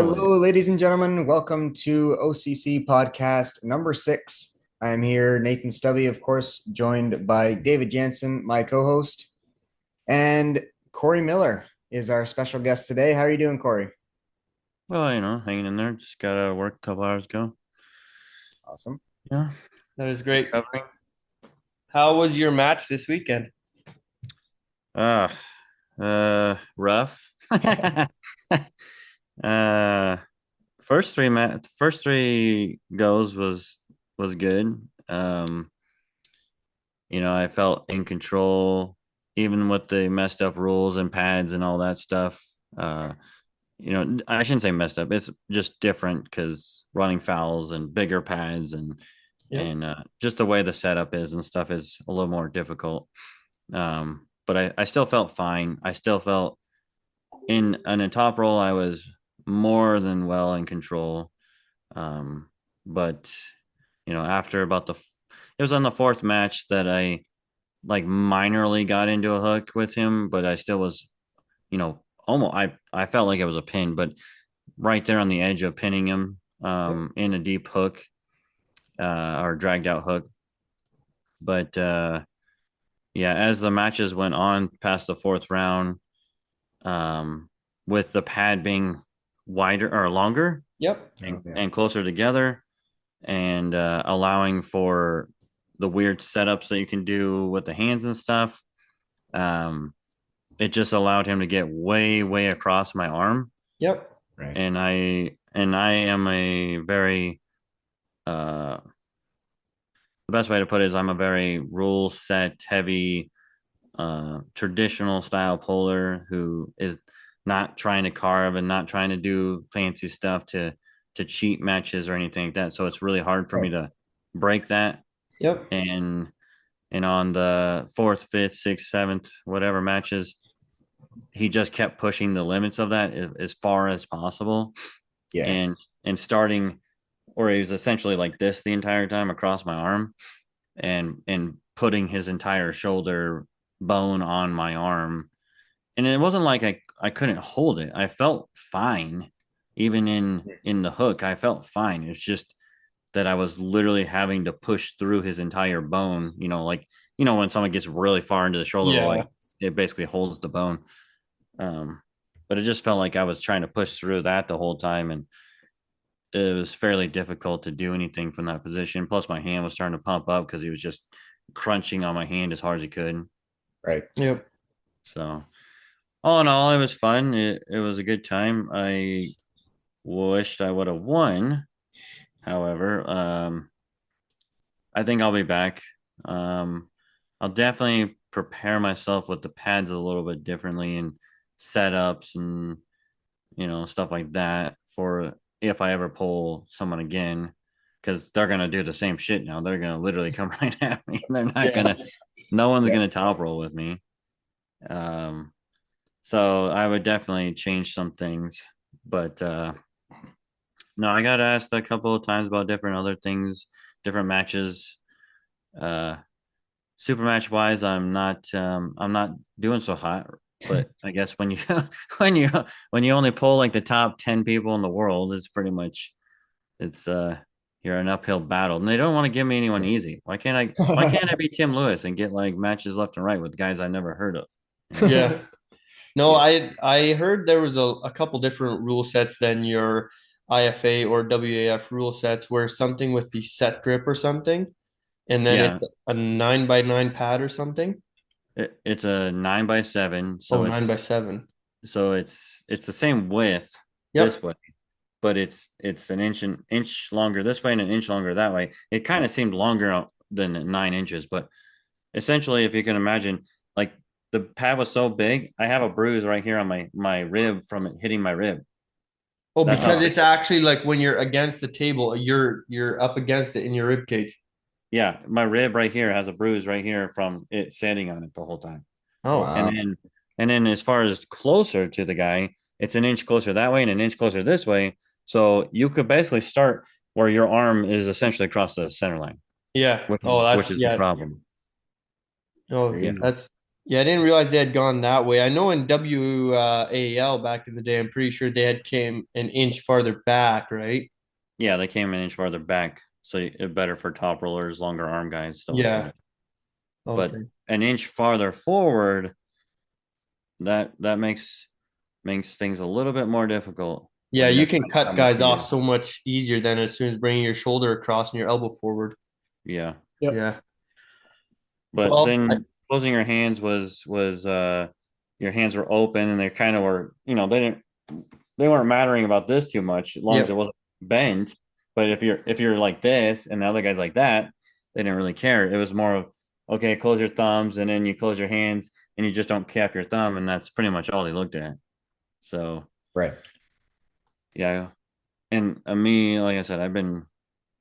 Hello, Normally. ladies and gentlemen. Welcome to OCC podcast number 6. I am here, Nathan Stubby, of course, joined by David Jansen, my co-host, and Corey Miller is our special guest today. How are you doing, Corey? Well, hanging in there. Just got to work a couple hours ago. Awesome. Yeah, That is great. recovering. How was your match this weekend? Ah, rough. uh, first three goes was good. I felt in control, even with the messed up rules and pads and all that stuff. Uh, I shouldn't say messed up. It's just different because running fouls and bigger pads and Yep. just the way the setup is and stuff is a little more difficult. But I still felt fine. I still felt in a top roll. I was more than well in control. But after it was on the fourth match that I like minorly got into a hook with him, but I still was, almost I felt like it was a pin, but right there on the edge of pinning him in a deep hook or dragged out hook. But yeah, as the matches went on past the fourth round, um, with the pad being wider or longer Yep. Oh, yeah. and closer together, and allowing for the weird setups that you can do with the hands and stuff, um, it just allowed him to get way, way across my arm. Yep. Right. And I am a very uh, the best way to put it is I'm a very rule set heavy traditional style polar who is not trying to carve and not trying to do fancy stuff to cheat matches or anything like that. So it's really hard for me Right. to break that. Yep. And on the fourth, fifth, sixth, seventh, whatever matches, he just kept pushing the limits of that as far as possible. Yeah. And starting, or he was essentially like this the entire time across my arm, and putting his entire shoulder bone on my arm. And it wasn't like I couldn't hold it. I felt fine. Even in the hook, I felt fine. It's just that I was literally having to push through his entire bone, like when someone gets really far into the shoulder roll, Yeah. like it basically holds the bone. Um, but it just felt like I was trying to push through that the whole time, and it was fairly difficult to do anything from that position. Plus, my hand was starting to pump up because he was just crunching on my hand as hard as he could. Right. Yep. So, all in all, it was fun. It was a good time. I wished I would have won. However, I think I'll be back. Um, I'll definitely prepare myself with the pads a little bit differently and setups and stuff like that for if I ever pull someone again, because they're gonna do the same shit now. They're gonna literally come right at me. They're not Yeah. gonna. No one's Yeah. gonna top roll with me. Um, so I would definitely change some things, but no, I got asked a couple of times about different other things, different matches. Uh, super match wise, I'm not doing so hot. But I guess when you when you when you only pull like the top 10 people in the world, it's pretty much it's you're an uphill battle. And they don't want to give me anyone easy. Why can't I be Tim Lewis and get like matches left and right with guys I never heard of? You know? Yeah. No, Yeah. I heard there was a couple different rule sets than your IFA or WAF rule sets where something with the set grip or something, and then Yeah, it's a 9x9 pad or something. it's a 9x7, Oh, so nine it's by seven. so it's the same width this Yep. way, but it's an inch longer this way and an inch longer that way. It kind of seemed longer than 9 inches, but essentially, if you can imagine, like the pad was so big, I have a bruise right here on my rib from it hitting my rib. Oh, That's how because big. it's actually like when you're against the table, you're up against it in your rib cage. Yeah, my rib right here has a bruise right here from it sitting on it the whole time. Oh, And Wow. then as far as closer to the guy, it's an inch closer that way and an inch closer this way. So you could basically start where your arm is essentially across the center line, yeah. which Oh, is which that's is the yeah. problem. Oh, You Crazy. know. that's Yeah, I didn't realize they had gone that way. I know in WAL back in the day, I'm pretty sure they had came an inch farther back, right? Yeah, they came an inch farther back, so it better for top rollers, longer arm guys, stuff like Yeah. that. But Okay. an inch farther forward, that makes things a little bit more difficult Yeah, when you they're can trying to cut come up guys to off you. so much easier than as soon as bringing your shoulder across and your elbow forward. Yeah. Yep. Yeah. But Well, then closing your hands was your hands were open and they kind of were, they weren't mattering about this too much as long as it yep. wasn't bent. But if you're like this and the other guy's like that, they didn't really care. It was more of okay, close your thumbs and then you close your hands and you just don't cap your thumb and that's pretty much all they looked at. So Right. yeah, and me, like I said, I've been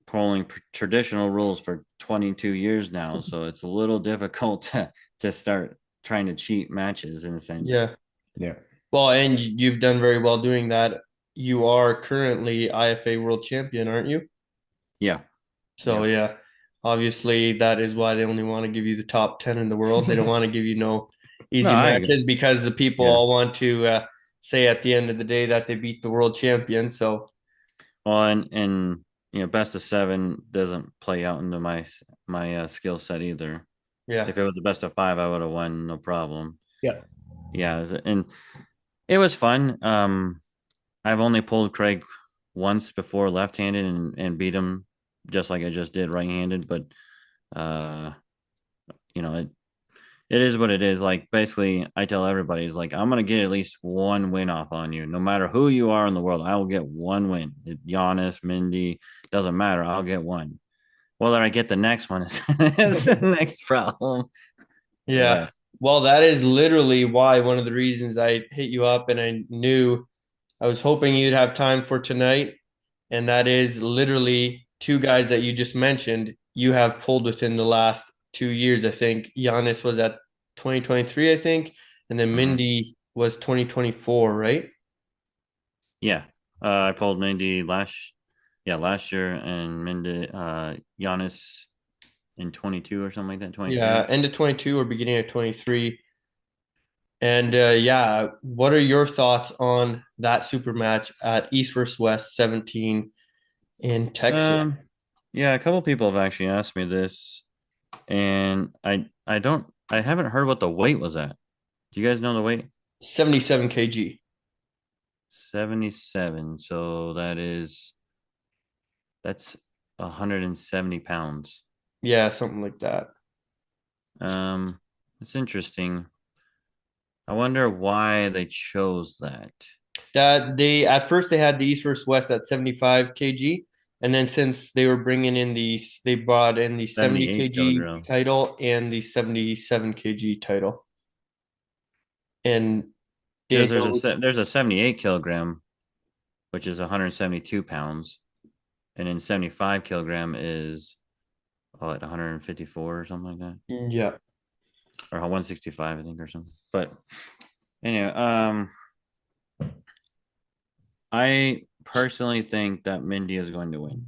following traditional rules for 22 years now, so it's a little difficult to start trying to cheat matches in a sense. Yeah. Yeah. Well, and you've done very well doing that. You are currently IFA world champion, aren't you? Yeah, So yeah. yeah, obviously that is why they only want to give you the top 10 in the world. They don't want to give you no No, easy I agree. matches because the people Yeah. all want to say at the end of the day that they beat the world champion. So Well, and best of seven doesn't play out into my skill set either. yeah. If it was the best of five, I would have won, no problem. Yeah. Yeah, and it was fun. I've only pulled Craig once before left-handed and beat him just like I just did right-handed, but uh, it is what it is. Like basically, I tell everybody is like I'm gonna get at least one win off on you, no matter who you are in the world. I will get one win. Giannis, Mindy, doesn't matter. I'll get one. Whether I get the next one is the next problem. Yeah. But Well, that is literally why one of the reasons I hit you up and I knew I was hoping you'd have time for tonight. And that is literally two guys that you just mentioned you have pulled within the last 2 years. I think Giannis was at 2023, I think, and then mhm. Mindy was 2024, right? Yeah, I pulled Mindy last year, and Mindy Giannis in 22 or something like that, Yeah, 23. end of 22 or beginning of 23. And yeah, what are your thoughts on that super match at East versus West 17 in Texas? Um, yeah, a couple people have actually asked me this, and I haven't heard what the weight was at. Do you guys know the weight? 77 kg. 77. So that's 170 pounds. Yeah, something like that. Um, it's interesting. I wonder why they chose that. That they at first they had the East versus West at 75 kg, and then since they were bringing in they brought in the 70 78 kg kilogram. title and the 77 kg title. And Because Daniels, there's a 78 kilogram, which is 172 pounds, and then 75 kilogram is at 154 or something like that, yeah, or 165, I think, or something. But anyway, I personally think that Mindy is going to win.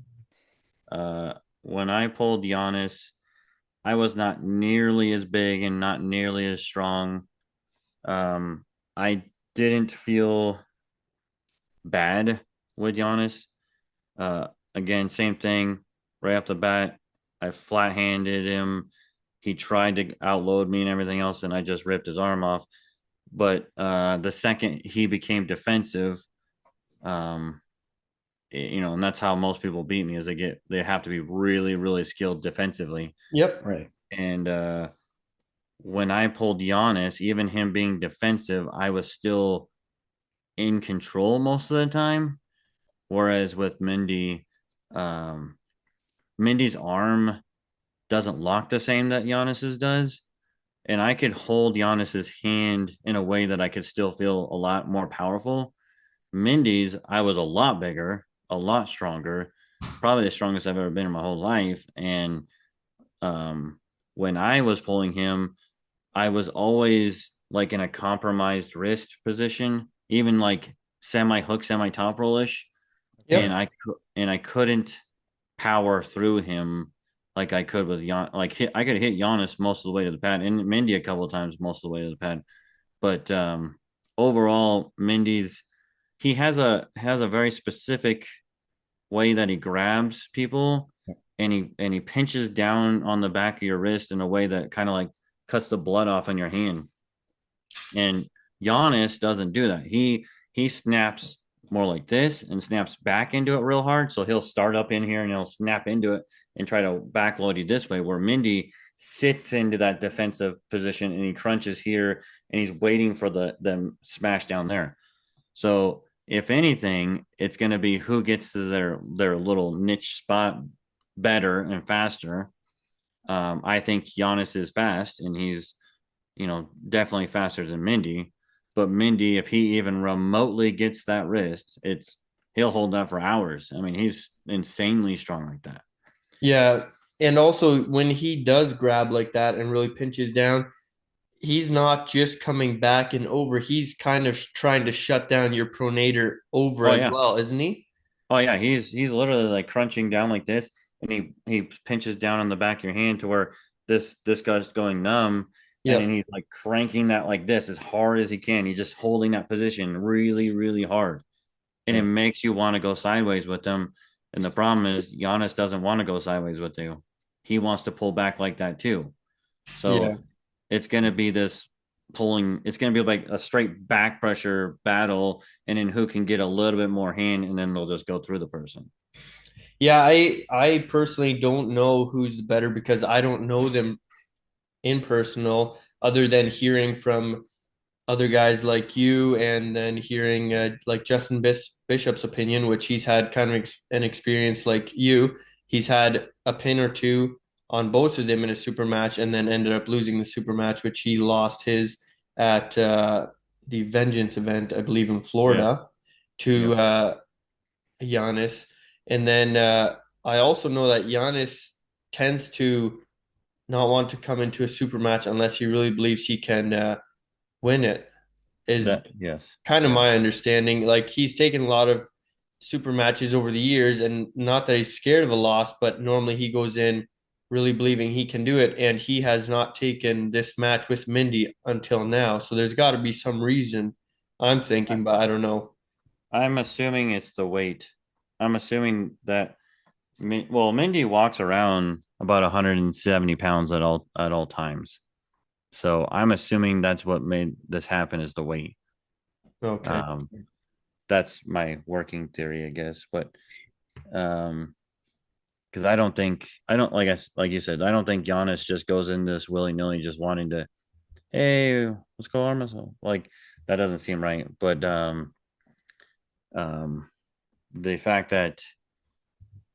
When I pulled Giannis, I was not nearly as big and not nearly as strong. I didn't feel bad with Giannis. Uh, Again, same thing. Right off the bat, I flat handed him. He tried to outload me and everything else, and I just ripped his arm off. But the second he became defensive, um, and that's how most people beat me is they have to be really, really skilled defensively. yep, Right. And when I pulled Giannis, even him being defensive, I was still in control most of the time. Whereas with um, Mindy's arm doesn't lock the same that Giannis's does. And I could hold Giannis's hand in a way that I could still feel a lot more powerful. Mindy's, I was a lot bigger, a lot stronger, probably the strongest I've ever been in my whole life. And um, when I was pulling him, I was always like in a compromised wrist position, even like semi hook, semi top rollish, and yep, I couldn't power through him like I could with I could hit Giannis most of the way to the pad and Mindy a couple of times most of the way to the pad. But overall, Mindy's he has a very specific way that he grabs people and he pinches down on the back of your wrist in a way that kind of like cuts the blood off in your hand. And Giannis doesn't do that. He snaps more like this and snaps back into it real hard. So he'll start up in here and he'll snap into it and try to backload you this way. Where Mindy sits into that defensive position and he crunches here and he's waiting for the smash down there. So if anything, it's going to be who gets to their little niche spot better and faster. I think Giannis is fast and he's definitely faster than Mindy. But Mindy, if he even remotely gets that wrist, he'll hold that for hours. I mean, he's insanely strong like that. Yeah. And also when he does grab like that and really pinches down, he's not just coming back and over. He's kind of trying to shut down your pronator over Oh as yeah. well, isn't he? Oh yeah. He's literally like crunching down like this, and he pinches down on the back of your hand to where this guy's going numb, and then Yep. he's like cranking that like this as hard as he can. He's just holding that position really, really hard, and it Yeah. makes you want to go sideways with him. And the problem is Giannis doesn't want to go sideways with you. He wants to pull back like that too. Yeah. So it's going to be this pulling. It's going to be like a straight back pressure battle, and then who can get a little bit more hand, and then they'll just go through the person. Yeah, I personally don't know who's the better because I don't know them in personal other than hearing from other guys like you and then hearing like Bishop's opinion, which he's had kind of an experience like you. He's had a pin or two on both of them in a super match and then ended up losing the super match, which he lost his at the Vengeance event, I believe, in Yeah. Florida to Yep. Giannis. And then I also know that Giannis tends to not want to come into a super match unless he really believes he can win it, is That yes. kind of Yeah. my understanding. Like he's taken a lot of super matches over the years, and not that he's scared of a loss, but normally he goes in really believing he can do it, and he has not taken this match with Mindy until now. So there's got to be some reason. I'm thinking, but I don't know. I'm assuming it's the weight. I'm assuming that well, Mindy walks around about 170 pounds at all times. So I'm assuming that's what made this happen is the weight. Okay. Um, that's my working theory, I guess. But um, because I don't like you said, I don't think Giannis just goes in this willy nilly, just wanting to, hey, let's go arm wrestle. Like that doesn't seem right. But um, the fact that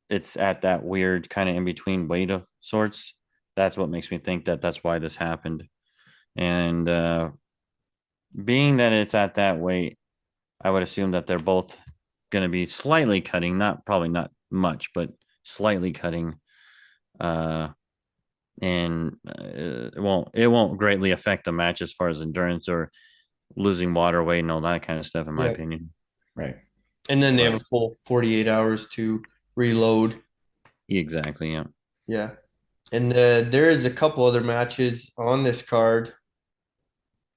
it's at that weird kind of in between weight of sorts, that's what makes me think that that's why this happened. And being that it's at that weight, I would assume that they're both going to be slightly cutting, not probably not much, but slightly cutting. Uh, and it won't greatly affect the match as far as endurance or losing water weight and all that kind of stuff, in my Yeah. opinion. Right. And then they have But a full 48 hours to reload. exactly, yeah, Yeah. And there is a couple other matches on this card.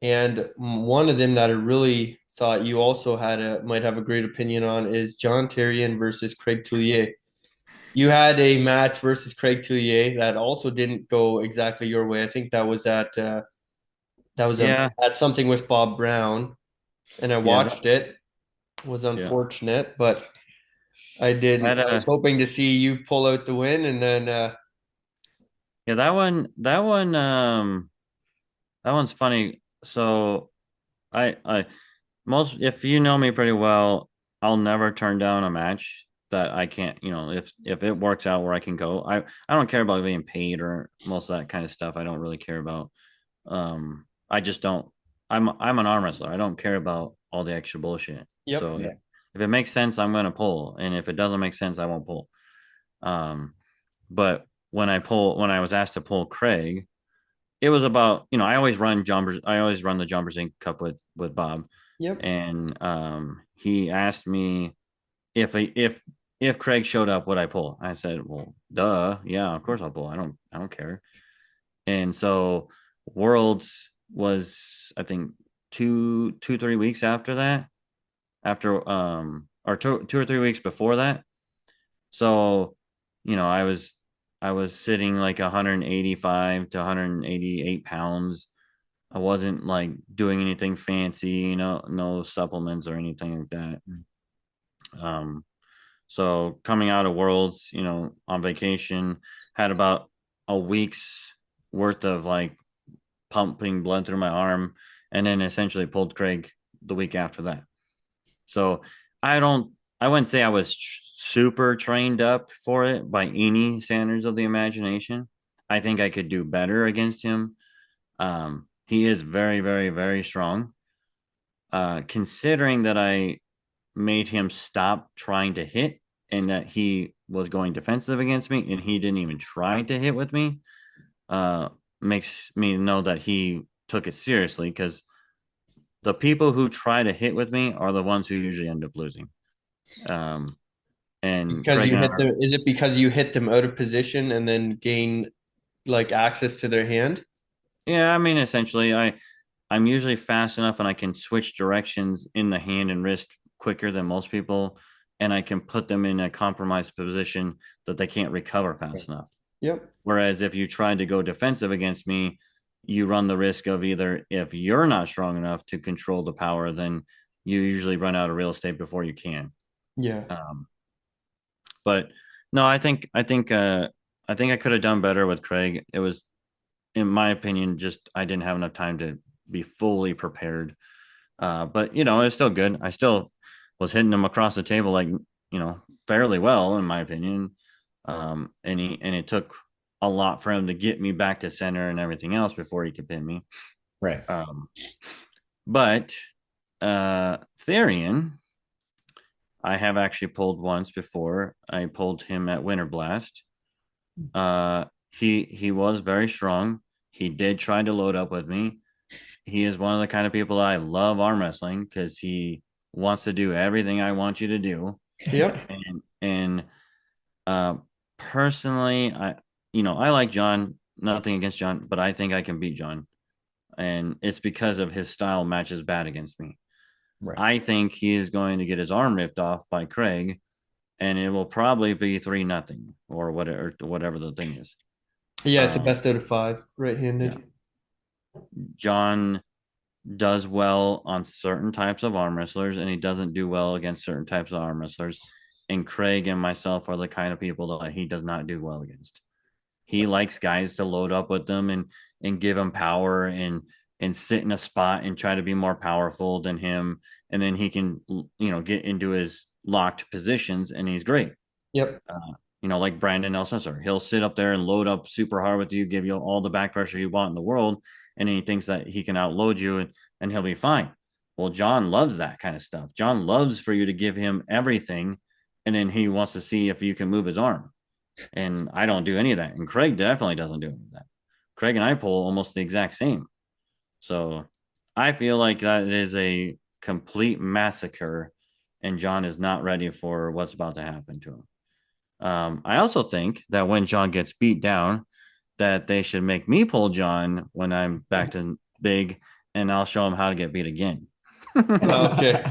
And one of them that I really thought you also might have a great opinion on is John Terrian versus Craig Tullier. You had a match versus Craig Tullier that also didn't go exactly your way. I think that was yeah, at something with Bob Brown, and I yeah, watched it. It was yeah. unfortunate, but I didn't. That I was hoping to see you pull out the win, and then yeah, that one's funny. So I most if you know me pretty well, I'll never turn down a match that I can't, if it works out where I can go. I don't care about being paid or most of that kind of stuff. I don't really care about. I just don't. I'm an arm wrestler. I don't care about all the extra bullshit. yep, So Yeah. if it makes sense, I'm gonna pull, and if it doesn't make sense, I won't pull. Um, but when I was asked to pull Craig, it was about I always run the Jumpers Inc. Cup with Bob, yep, and he asked me if if Craig showed up, would I pull? I said, well, duh, yeah, of course I'll pull. I don't care. And so Worlds was, I think, 3 weeks after that, after or 2 or 3 weeks before that. So, I was sitting like 185 to 188 pounds. I wasn't like doing anything fancy, no supplements or anything like that. Um, so coming out of Worlds, on vacation, had about a week's worth of like pumping blood through my arm, and then essentially pulled Craig the week after that. So I don't, I wouldn't say I was super trained up for it by any standards of the imagination. I think I could do better against him. He is very, very, very strong. Considering that I made him stop trying to hit and that he was going defensive against me and he didn't even try to hit with me, uh, makes me know that he took it seriously because the people who try to hit with me are the ones who usually end up losing. Um, and Because Craig you and I hit are, them, is it because you hit them out of position and then gain like access to their hand? yeah, I mean, essentially, I'm usually fast enough and I can switch directions in the hand and wrist quicker than most people, and I can put them in a compromised position that they can't recover fast enough. Yep. Whereas if you try to go defensive against me, you run the risk of either if you're not strong enough to control the power, then you usually run out of real estate before you can. Yeah. Um, but no, I think I could have done better with Craig. It was, in my opinion, just I didn't have enough time to be fully prepared. But it's still good. I still was hitting him across the table like fairly well, in my opinion. And it took a lot for him to get me back to center and everything else before he could pin me. Right. But Therian, I have actually pulled once before. I pulled him at Winter Blast. He was very strong. He did try to load up with me. He is one of the kind of people I love arm wrestling because he wants to do everything I want you to do. Yep. And uh, personally, I like John. Nothing against John, but I think I can beat John, and it's because of his style matches bad against me. Right. I think he is going to get his arm ripped off by Craig, and it will probably be 3-0 or whatever the thing is. Yeah, it's a Um, best out of five, yeah, right-handed. John does well on certain types of arm wrestlers, and he doesn't do well against certain types of arm wrestlers. And Craig and myself are the kind of people that he does not do well against. He likes guys to load up with them and give him power and sit in a spot and try to be more powerful than him, and then he can get into his locked positions and he's great. Yep. Like Brandon Nelson, he'll sit up there and load up super hard with you, give you all the back pressure you want in the world, and then he thinks that he can outload you and he'll be fine. Well, John loves that kind of stuff. John loves for you to give him everything, and then he wants to see if you can move his arm. And I don't do any of that. And Craig definitely doesn't do any of that. Craig and I pull almost the exact same. So I feel like that is a complete massacre, and John is not ready for what's about to happen to him. I also think that when John gets beat down, that they should make me pull John when I'm back to big, and I'll show him how to get beat again. Okay.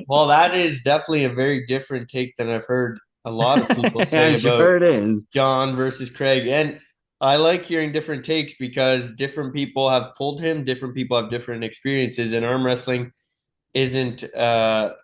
Well, that is definitely a very different take than I've heard a lot of people say I'm about sure it is. John versus Craig. And I like hearing different takes because different people have pulled him, different people have different experiences. And arm wrestling isn't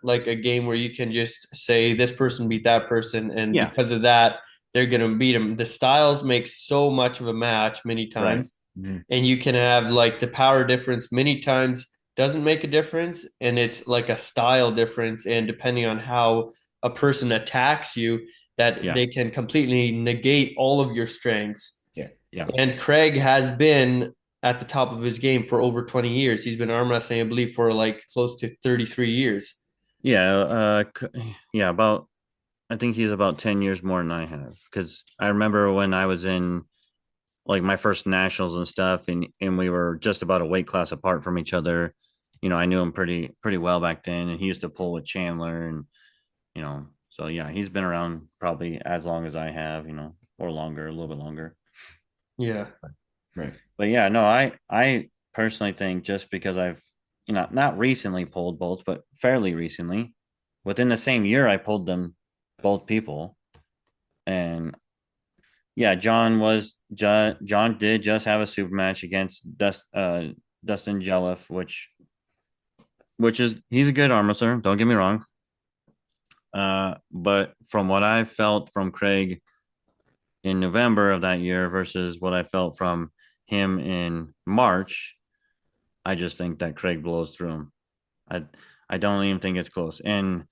like a game where you can just say this person beat that person, and Yeah. because of that, they're gonna beat him. The styles make so much of a match many Right. times, and you can have like the power difference many times doesn't make a difference, and it's like a style difference, and depending on how a person attacks you, that Yeah. they can completely negate all of your strengths. Yeah. Yeah. And Craig has been at the top of his game for over 20 years. He's been arm wrestling, I believe, for like close to 33 years. Yeah. Yeah. I think he's about 10 years more than I have. Because I remember when I was in like my first nationals and stuff, and we were just about a weight class apart from each other. I knew him pretty well back then, and he used to pull with Chandler, and So yeah, he's been around probably as long as I have, or longer, a little bit longer. Yeah. Right. But yeah, no, I personally think just because I've not recently pulled bolts, but fairly recently, within the same year I pulled them both people. And yeah, John did just have a super match against Dustin Jelliff, which is he's a good arm wrestler, don't get me wrong. But from what I felt from Craig in November of that year versus what I felt from him in March, I just think that Craig blows through him. I I don't even think it's close. And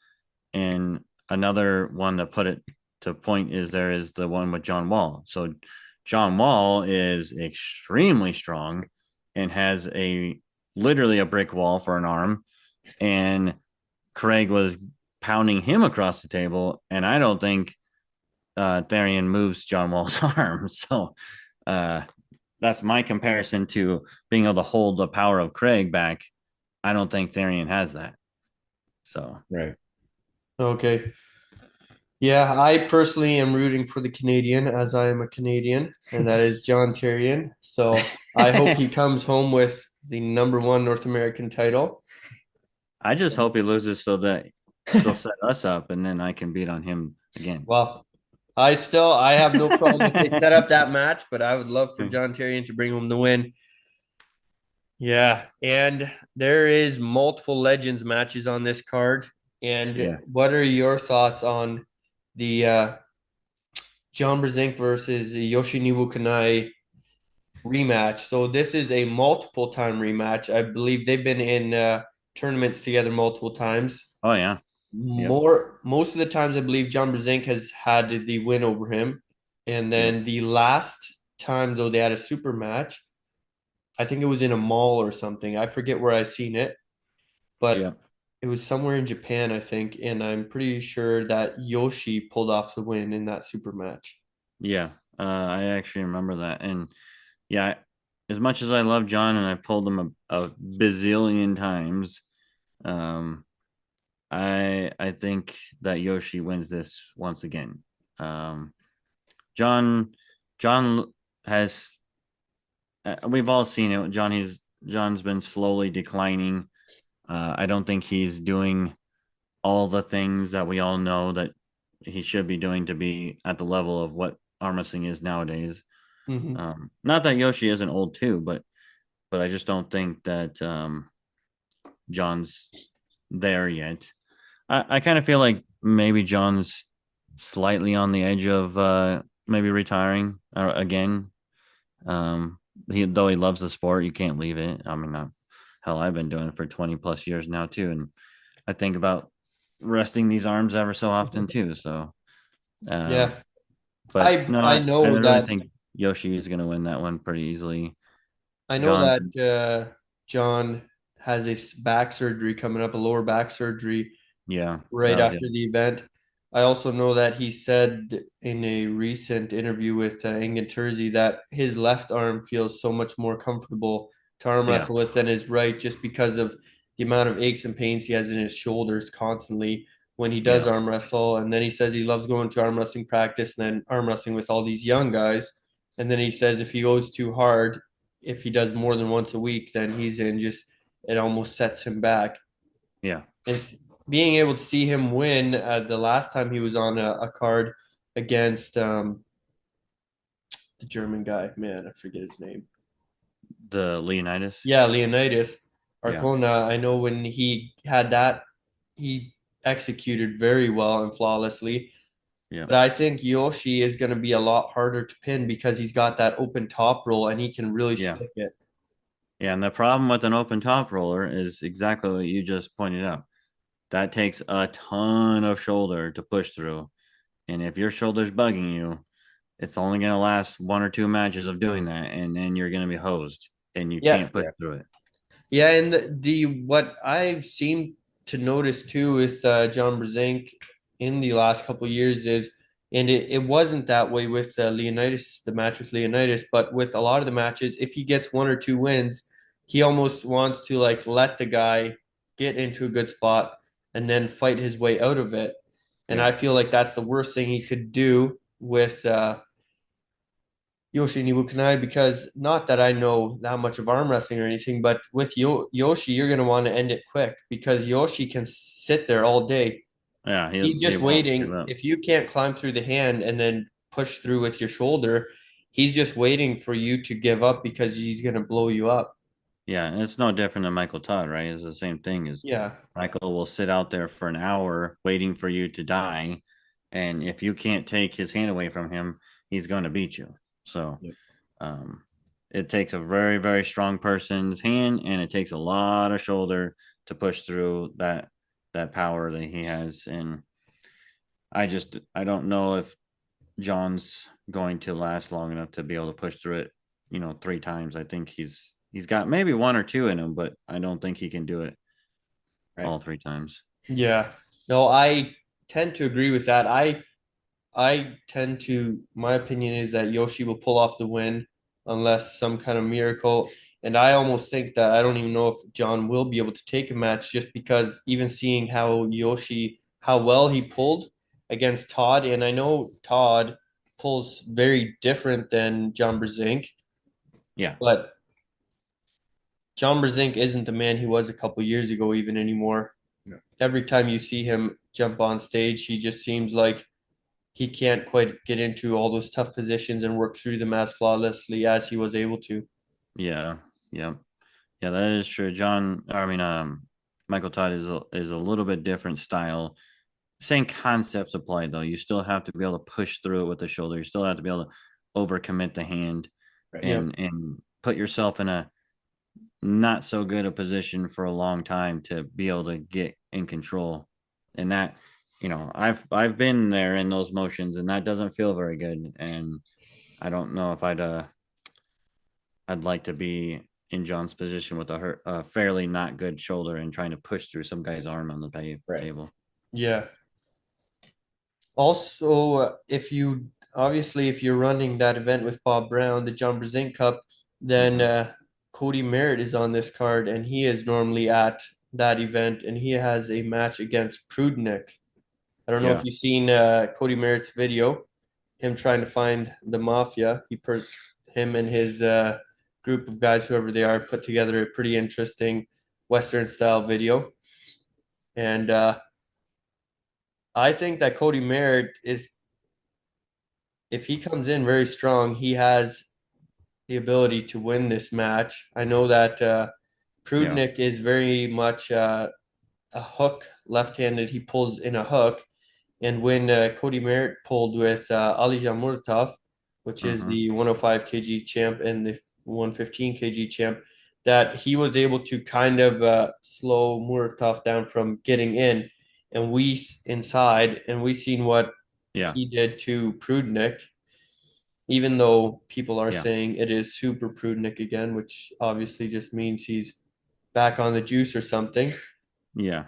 another one to put it to point is there is the one with John Wall. So John Wall is extremely strong and has a literally a brick wall for an arm. And Craig was pounding him across the table, and I don't think Therian moves John Wall's arm. So uh, that's my comparison to being able to hold the power of Craig back. I don't think Therian has that. So Right. Okay. Yeah, I personally am rooting for the Canadian as I am a Canadian, and that is John Tyrion. So I hope he comes home with the #1 North American title. I just hope he loses so that he'll set us up, and then I can beat on him again. Well, I have no problem if they set up that match, but I would love for John Tyrion to bring home the win. Yeah, and there is multiple Legends matches on this card. And Yeah. what are your thoughts on the John Brzenk versus Yoshinobu Kanai rematch? So this is a multiple time rematch. I believe they've been in tournaments together multiple times. Oh yeah. Yep. Most of the times, I believe John Brzenk has had the win over him, and Yep. then the last time though they had a super match, I think it was in a mall or something. I forget where I seen it, but Yep. it was somewhere in Japan, I think, and I'm pretty sure that Yoshi pulled off the win in that super match. Yeah. I actually remember that, and yeah, as much as I love John and I pulled him a bazillion times, um, I think that Yoshi wins this once again. Um, John John has we've all seen it. John's been slowly declining. I don't think he's doing all the things that we all know that he should be doing to be at the level of what arm wrestling is nowadays. Mm-hmm. Not that Yoshi isn't old too, but I just don't think that John's there yet. I kind of feel like maybe John's slightly on the edge of maybe retiring again. Um, though he loves the sport, you can't leave it. I mean, hell, I've been doing it for 20 plus years now too, and I think about resting these arms ever so often too. So, uh, Yeah, but I no, I I know really that think Yoshi is going to win that one pretty easily. I know John, that John has a back surgery coming up, a lower back surgery yeah, right that was it. after the event. I also know that he said in a recent interview with Engin Terzi that his left arm feels so much more comfortable to arm Yeah, wrestle with than his right, just because of the amount of aches and pains he has in his shoulders constantly when he does yeah, arm wrestle. And then he says he loves going to arm wrestling practice and then arm wrestling with all these young guys. And then he says if he goes too hard, if he does more than once a week, then he's in just it almost sets him back. yeah. And being able to see him win the last time he was on a card against the German guy, man, I forget his name. The Leonidas. Yeah, Leonidas Yeah, Arcona. I know when he had that, he executed very well and flawlessly. yeah, But I think Yoshi is going to be a lot harder to pin because he's got that open top roll and he can really yeah, stick it. yeah. And the problem with an open top roller is exactly what you just pointed out. That takes a ton of shoulder to push through. And if your shoulder's bugging you, it's only going to last one or two matches of doing that. And then you're going to be hosed and you Yeah, can't push through it. yeah, and the what I've seen to notice too is John Brzenk in the last couple of years is, and it wasn't that way with Leonidas, the match with Leonidas, but with a lot of the matches, if he gets one or two wins, he almost wants to like let the guy get into a good spot and then fight his way out of it. And Yeah. I feel like that's the worst thing he could do with Yoshi Nibukanai, because not that I know that much of arm wrestling or anything, but with Yoshi, you're going to want to end it quick because Yoshi can sit there all day. Yeah. He's He just won't give waiting. up. If you can't climb through the hand and then push through with your shoulder, he's just waiting for you to give up because he's going to blow you up. Yeah. And it's no different than Michael Todd, right? It's the same thing as Yeah. Michael will sit out there for an hour waiting for you to die. And if you can't take his hand away from him, he's going to beat you. So, Yep. um, it takes a very, very strong person's hand, and it takes a lot of shoulder to push through that power that he has. And I don't know if John's going to last long enough to be able to push through it, 3 times. I think he's got maybe one or two in him, but I don't think he can do it Right. all 3 times. Yeah. No, I tend to agree with that. I tend to, my opinion is that Yoshi will pull off the win unless some kind of miracle. And I almost think that I don't even know if John will be able to take a match, just because even seeing how well he pulled against Todd, and I know Todd pulls very different than John Brzenk, Yeah. but John Brzenk isn't the man he was a couple years ago even anymore. No. Every time you see him jump on stage, he just seems like he can't quite get into all those tough positions and work through them as flawlessly as he was able to. Yeah. Yeah. Yeah, that is true. Michael Todd is a little bit different style. Same concepts apply though. You still have to be able to push through it with the shoulder. You still have to be able to overcommit the hand Right. Yeah. and put yourself in a not so good a position for a long time to be able to get in control. And that, I've been there in those motions, and that doesn't feel very good. And I don't know if I'd like to be in John's position with a fairly not good shoulder and trying to push through some guy's arm on the Right. table. Yeah. Also, if you're running that event with Bob Brown, the John Brzenk Cup, then Cody Merritt is on this card, and he is normally at that event, and he has a match against Prudnick. I don't know Yeah. if you've seen Cody Merritt's video, him trying to find the mafia. Him and his group of guys, whoever they are, put together a pretty interesting Western style video. And I think that Cody Merritt is, if he comes in very strong, he has the ability to win this match. I know that Yeah. Prudnick is very much a hook, left-handed. He pulls in a hook. And when Cody Merritt pulled with Alijan Muratov, which is Mm-hmm. the 105 kg champ and the 115 kg champ, that he was able to kind of slow Muratov down from getting in. And we inside, and we seen what Yeah. he did to Prudnick, even though people are Yeah. saying it is super Prudnick again, which obviously just means he's back on the juice or something. Yeah.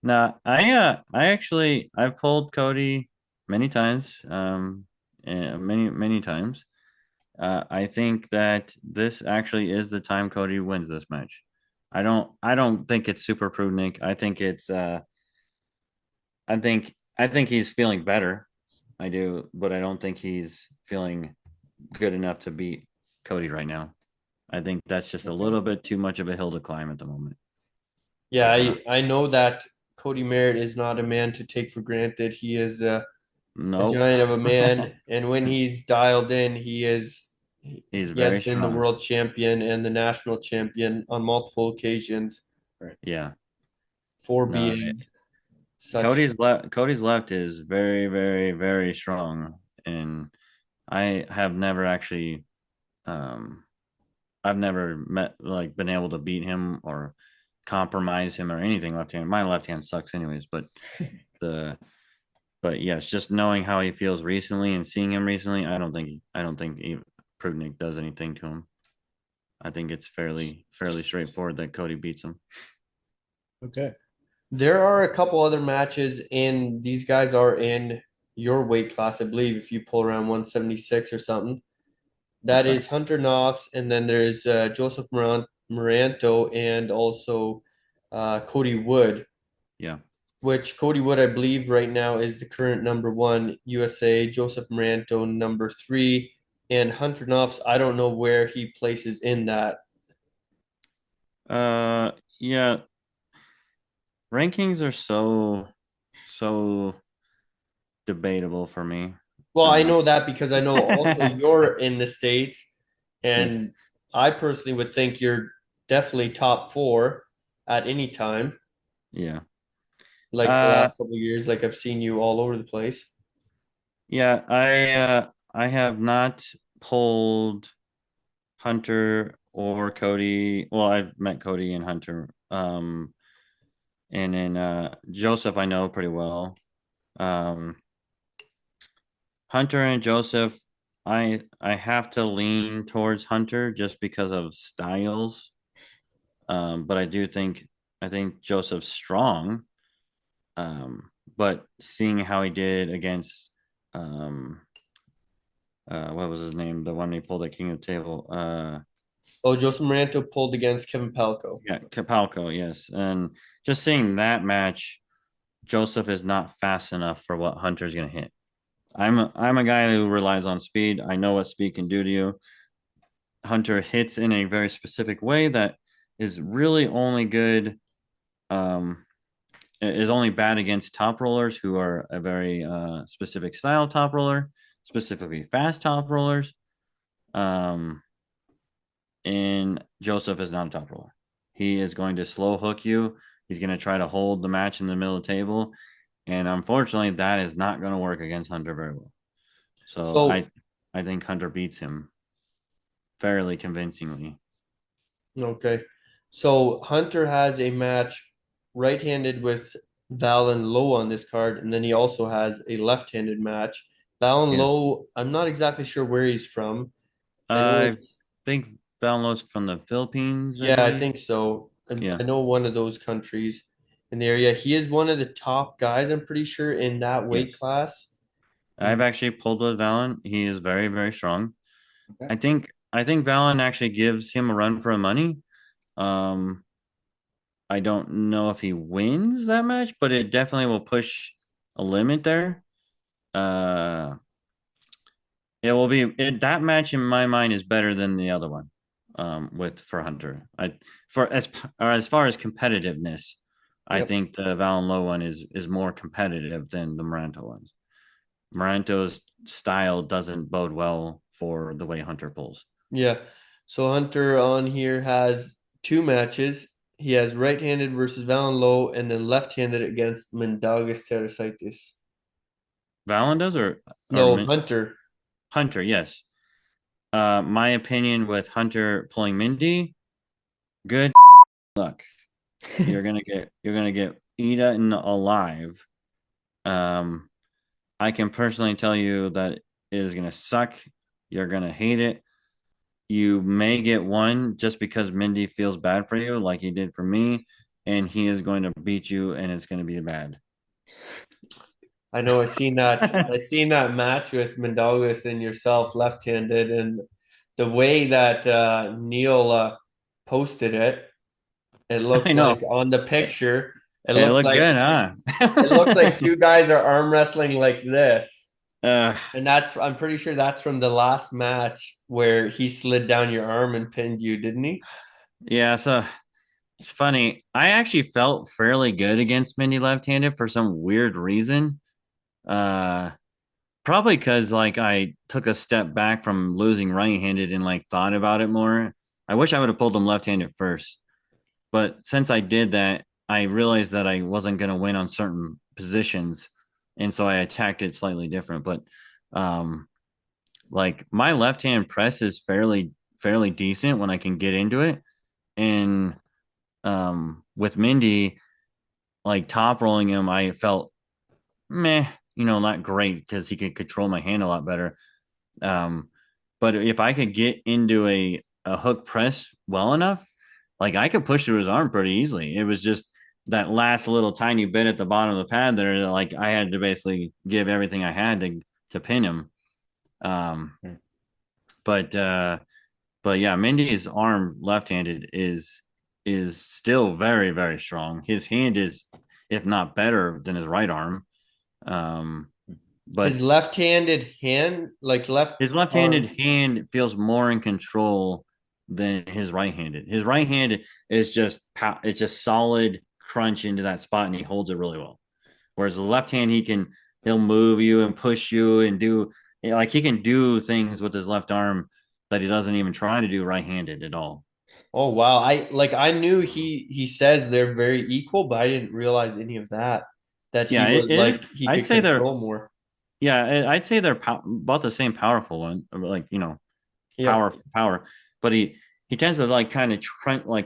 No, I've pulled Cody many times, many times. I think that this actually is the time Cody wins this match. I don't think it's super prudent. I think he's feeling better. I do, but I don't think he's feeling good enough to beat Cody right now. I think that's just a Okay. little bit too much of a hill to climb at the moment. Yeah, I don't I know that Cody Merritt is not a man to take for granted. He is a Nope. giant of a man, and when he's dialed in, He's he has very been the strong. world champion and the national champion on multiple occasions Right. Yeah. for No, being such. Cody's left is very, very, very strong, and I have never actually, um, I've never been able to beat him or compromise him or anything left hand. My left hand sucks anyways, the but yes, just knowing how he feels recently and seeing him recently, I don't think Prudnik does anything to him. I think it's fairly straightforward that Cody beats him. Okay. There are a couple other matches, and these guys are in your weight class, I believe, if you pull around 176 or something. That Okay. is Hunter Knopf, and then there's Joseph Moranto and also Cody Wood. Yeah. which Cody Wood, I believe, right now is the current number one USA, Joseph Moranto number three, and Hunter Knopf's, I don't know where he places in that. Yeah, rankings are so debatable for me. Well, I Uh, know that because I know also you're in the States, yeah, and I personally would think you're definitely top four at any time, yeah. like the Uh, last couple of years. Like I've seen you all over the place. yeah, I have not pulled Hunter or Cody. Well, I've met Cody and Hunter. And then Joseph I know pretty well. Um, Hunter and Joseph, I have to lean towards Hunter just because of styles. But I think Joseph's strong. But seeing how he did against um what was his name? The one he pulled at King of the Table. Oh, Joseph Moranto pulled against Kevin Palco. Yeah, Kapalko, yes. And just seeing that match, Joseph is not fast enough for what Hunter's gonna hit. I'm a guy who relies on speed. I know what speed can do to you. Hunter hits in a very specific way that is really only good um is only bad against top rollers who are a very specific style top roller, specifically fast top rollers. Um and Joseph is not a top roller. He is going to slow hook you. He's going to try to hold the match in the middle of the table. And unfortunately, that is not going to work against Hunter very well. So So, I think Hunter beats him fairly convincingly. okay. So Hunter has a match right-handed with Valen Low on this card, and then he also has a left-handed match. Valen Yeah. Low, I'm not exactly sure where he's from. I know I it's, think Valno's from the Philippines, I yeah, I believe. think so. Yeah. I know one of those countries in the area. He is one of the top guys, I'm pretty sure, in that weight Yes. class. I've And actually pulled with Valen. He is very, very strong. Okay. I think Valen actually gives him a run for the money. Um, I don't know if he wins that match, but it definitely will push a limit there. Uh, it will be that match in my mind is better than the other one. With for Hunter, I for as far as competitiveness, I yep. think the Valen Low one is more competitive than the Moranto ones. Moranto's style doesn't bode well for the way Hunter pulls. Yeah. So Hunter on here has two matches. He has right-handed versus Valen Low and then left-handed against Mindaugas Terasaitis. Valen does or No, Hunter. Hunter, yes. My opinion with Hunter pulling Mindy, good luck. You're gonna get eaten alive. Um, I can personally tell you that it is gonna suck. You're gonna hate it. You may get one just because Mindy feels bad for you, like he did for me, and he is going to beat you, and it's gonna be bad. I know I seen that. I seen that match with Mindaugas and yourself left-handed, and the way that Neil posted it, it I looked like know. on the picture, it It looks looked like good, huh? it looks like two guys are arm wrestling like this. uh, And that's I'm pretty sure that's from the last match where he slid down your arm and pinned you, didn't he? yeah, so it's funny. I actually felt fairly good against Mindy left-handed for some weird reason. Uh, Probably because like I took a step back from losing right-handed and like thought about it more. I wish I would have pulled him left-handed first, but since I did that, I realized that I wasn't going to win on certain positions, and so I attacked it slightly different. But um, like my left-hand press is fairly decent when I can get into it, and with Mindy like top rolling him, I felt meh, not great because he could control my hand a lot better. Um, but if I could get into a hook press well enough, like I could push through his arm pretty easily. It was just that last little tiny bit at the bottom of the pad there, that, like I had to basically give everything I had to pin him. Um, Hmm. but but yeah, Mindy's arm left-handed is still very very strong. His hand is if not better than his right arm. Um, His but left-handed hand, like left his left-handed arm. hand feels more in control than his right-handed. His right hand is just it's just solid crunch into that spot, and he holds it really well. Whereas the left hand, he'll move you and push you and do, like, he can do things with his left arm that he doesn't even try to do right-handed at all. Oh wow. I knew he says they're very equal, but I didn't realize any of that. That he Yeah, it was like is. he I'd could say they're control more. yeah, I'd say they're about the same powerful one, like, Yep. power. But he tends to like kind of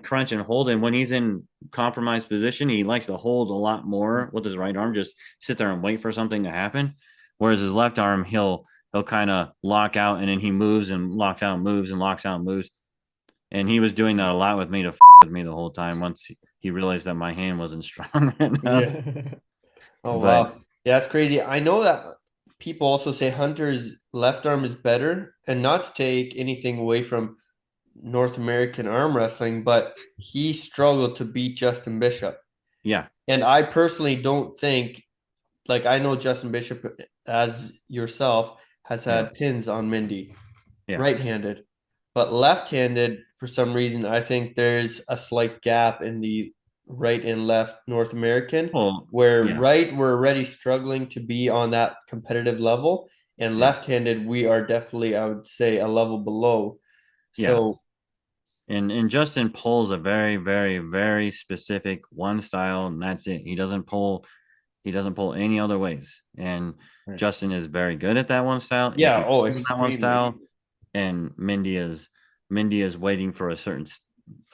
crunch and hold, and when he's in compromised position, he likes to hold a lot more with his right arm, just sit there and wait for something to happen. Whereas his left arm, he'll kind of lock out, and then he moves and locks out, and moves and locks out, and moves. And he was doing that a lot with me to with me the whole time. Once he realized that my hand wasn't strong enough, Yeah. Oh but wow. Yeah, that's crazy. I know that people also say Hunter's left arm is better, and not to take anything away from North American arm wrestling, but he struggled to beat Justin Bishop. yeah, And I personally don't think, like, I know Justin Bishop, as yourself, has yeah, had pins on Mindy, yeah. right-handed, but left-handed, for some reason, I think there's a slight gap in the right and left North American, Well, where yeah, right we're already struggling to be on that competitive level, and yeah, left-handed we are definitely, I would say, a level below. yeah. So And Justin pulls a very, very, very specific one style, and that's it. He doesn't pull any other ways. And Right. Justin is very good at that one style. If yeah, he oh, pulls that one extremely. style, and Mindy is waiting for a certain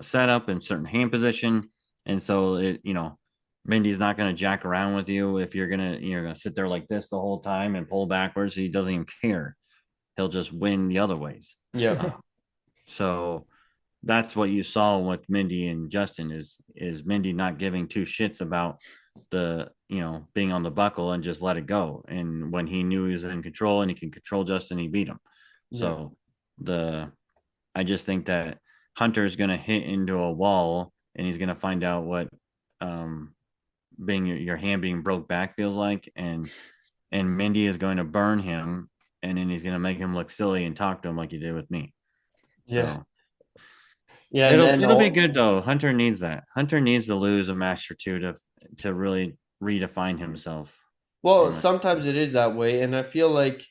setup and certain hand position, and so Mindy's not going to jack around with you if you're gonna sit there like this the whole time and pull backwards. He doesn't even care. He'll just win the other ways. Yeah. Uh, so that's what you saw with Mindy and Justin is Mindy not giving two shits about the being on the buckle and just let it go. And when he knew he was in control and he can control Justin, he beat him. Yeah. So the I just think that Hunter's gonna hit into a wall and he's gonna find out what um being your hand being broke back feels like, and Mindy is going to burn him, and then he's gonna make him look silly and talk to him like he did with me. Yeah. So Yeah, and then it'll be good though. Hunter needs that. Hunter needs to lose a match or two to really redefine himself. well, And sometimes it is that way, and I feel like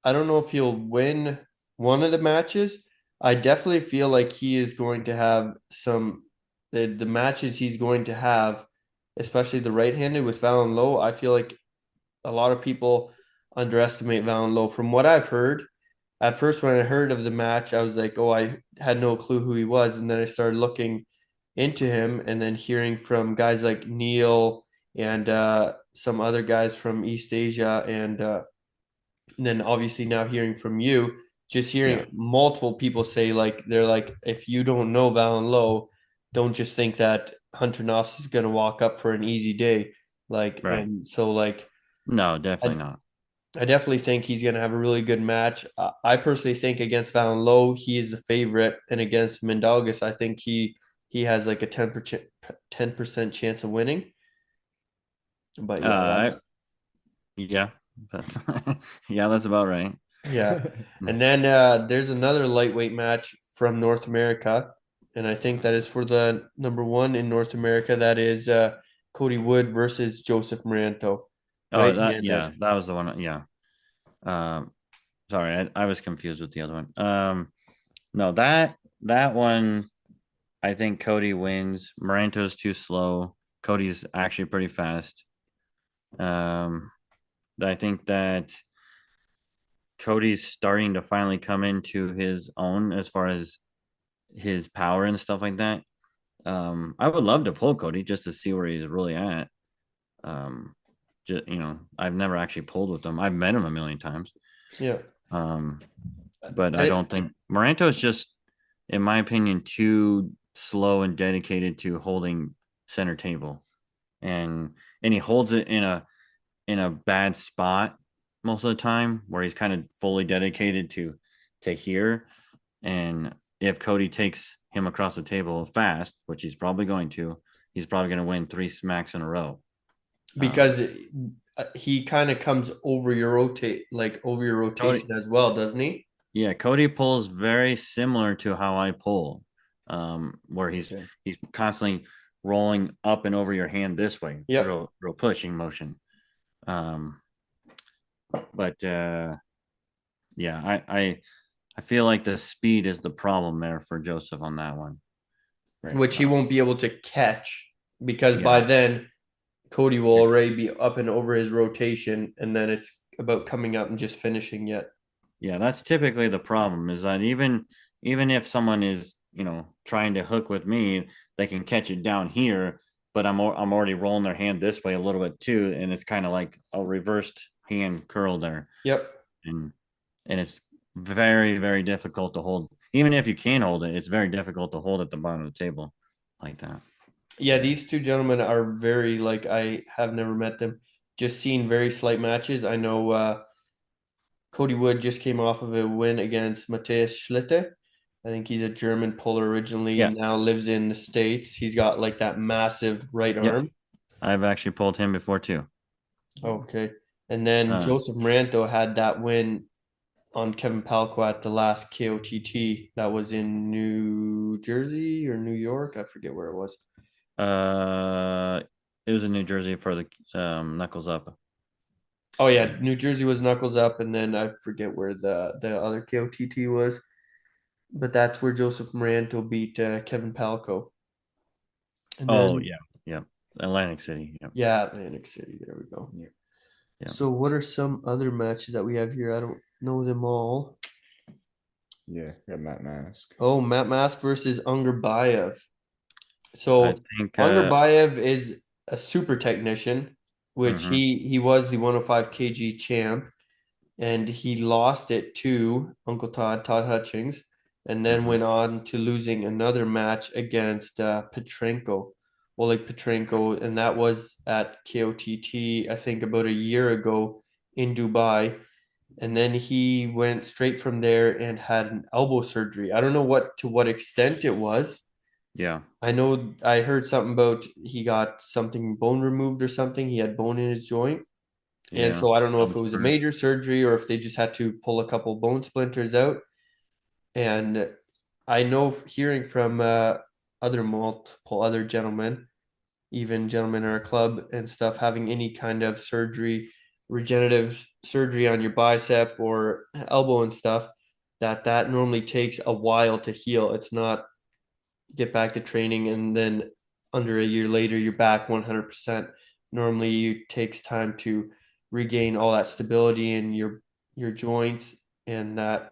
I don't know if he'll win one of the matches. I definitely feel like he is going to have some the matches he's going to have, especially the right-handed with Fallon Lowe. I feel like a lot of people underestimate Fallon Lowe. From what I've heard, at first when I heard of the match, I was like, oh, I had no clue who he was, and then I started looking into him, and then hearing from guys like Neil and some other guys from East Asia, and then obviously now hearing from you, just yeah, hearing multiple people say, like, they're like, if you don't know Valen Lowe, don't just think that Hunter Knox is going to walk up for an easy day. Like, right. and so like No, definitely I, not. I definitely think he's going to have a really good match. I personally think against Valen Lowe, he is the favorite, and against Mindaugas, I think he has like a 10% chance of winning. But yeah, Uh, that's yeah, that's yeah, that's about right. yeah. And then there's another lightweight match from North America, and I think that is for the number one in North America. That is Cody Wood versus Joseph Moranto, Oh, that right-handed. yeah, that was the one. Yeah. Um, sorry, I was confused with the other one. No, that one, I think Cody wins. Moranto's too slow. Cody's actually pretty fast. Um, I think that Cody's starting to finally come into his own as far as his power and stuff like that. I would love to pull Cody just to see where he's really at. Um, I've never actually pulled with him. I've met him a million times. Yeah. Um, but I I, don't think Moranto is just, in my opinion, too slow and dedicated to holding center table, and he holds it in a bad spot most of the time where he's kind of fully dedicated to here. And if Cody takes him across the table fast, which he's probably going to, he's probably going to win three smacks in a row. because he kind of comes over your rotation as well, doesn't he? Yeah, Cody pulls very similar to how I pull, where Okay. he's constantly rolling up and over your hand this way, Yep. real pushing motion. Um, but yeah, I feel like the speed is the problem there for Joseph on that one. Right. Which he won't be able to catch because by Yeah, then Cody will already be up and over his rotation, and then it's about coming up and just finishing yet. yeah, that's typically the problem is that even if someone is, trying to hook with me, they can catch it down here, but I'm already rolling their hand this way a little bit too, and it's kind of like a reversed hand curl there. Yep. And it's very, very difficult to hold. Even if you can hold it, it's very difficult to hold at the bottom of the table like that. Yeah, these two gentlemen are very like I have never met them. Just seen very slight matches. I know Cody Wood just came off of a win against Matthias Schlitte. I think he's a German puller originally, Yeah, now lives in the States. He's got like that massive right yeah. arm. I've actually pulled him before too. Okay. And then Uh, Joseph Maranto had that win on Kevin Palco at the last KOTT that was in New Jersey or New York. I forget where it was. uh, it was in New Jersey for the knuckles up. Oh yeah, New Jersey was Knuckles Up, and then I forget where the other KOTT was, but that's where Joseph Maranto beat Kevin Palco. And Oh then yeah, yeah. Atlantic City. Yeah, yeah, Atlantic City. There we go. Yeah. yeah. So what are some other matches that we have here? I don't know them all. Yeah. Got Matt Mask. Oh, Matt Mask versus Ungerbayev. I So think. Ungerbayev is a super technician, which Mhm, he was the 105 kg champ, and he lost it to Uncle Todd Hutchings, and then mhm. went on to losing another match against Petrenko, Oleg Petrenko, and that was at KOTT, I think about a year ago in Dubai. And then he went straight from there and had an elbow surgery. I don't know what extent it was. Yeah, I know I heard something about he got something bone removed or something. He had bone in his joint. And yeah. so I don't know if it Bone was a spurs. major surgery or if they just had to pull a couple bone splinters out. And I know hearing from multiple other gentlemen, even gentlemen in our club and stuff, having any kind of surgery, regenerative surgery on your bicep or elbow and stuff, that normally takes a while to heal. It's not get back to training and then under a year later you're back 100%. Normally it takes time to regain all that stability in your joints and that.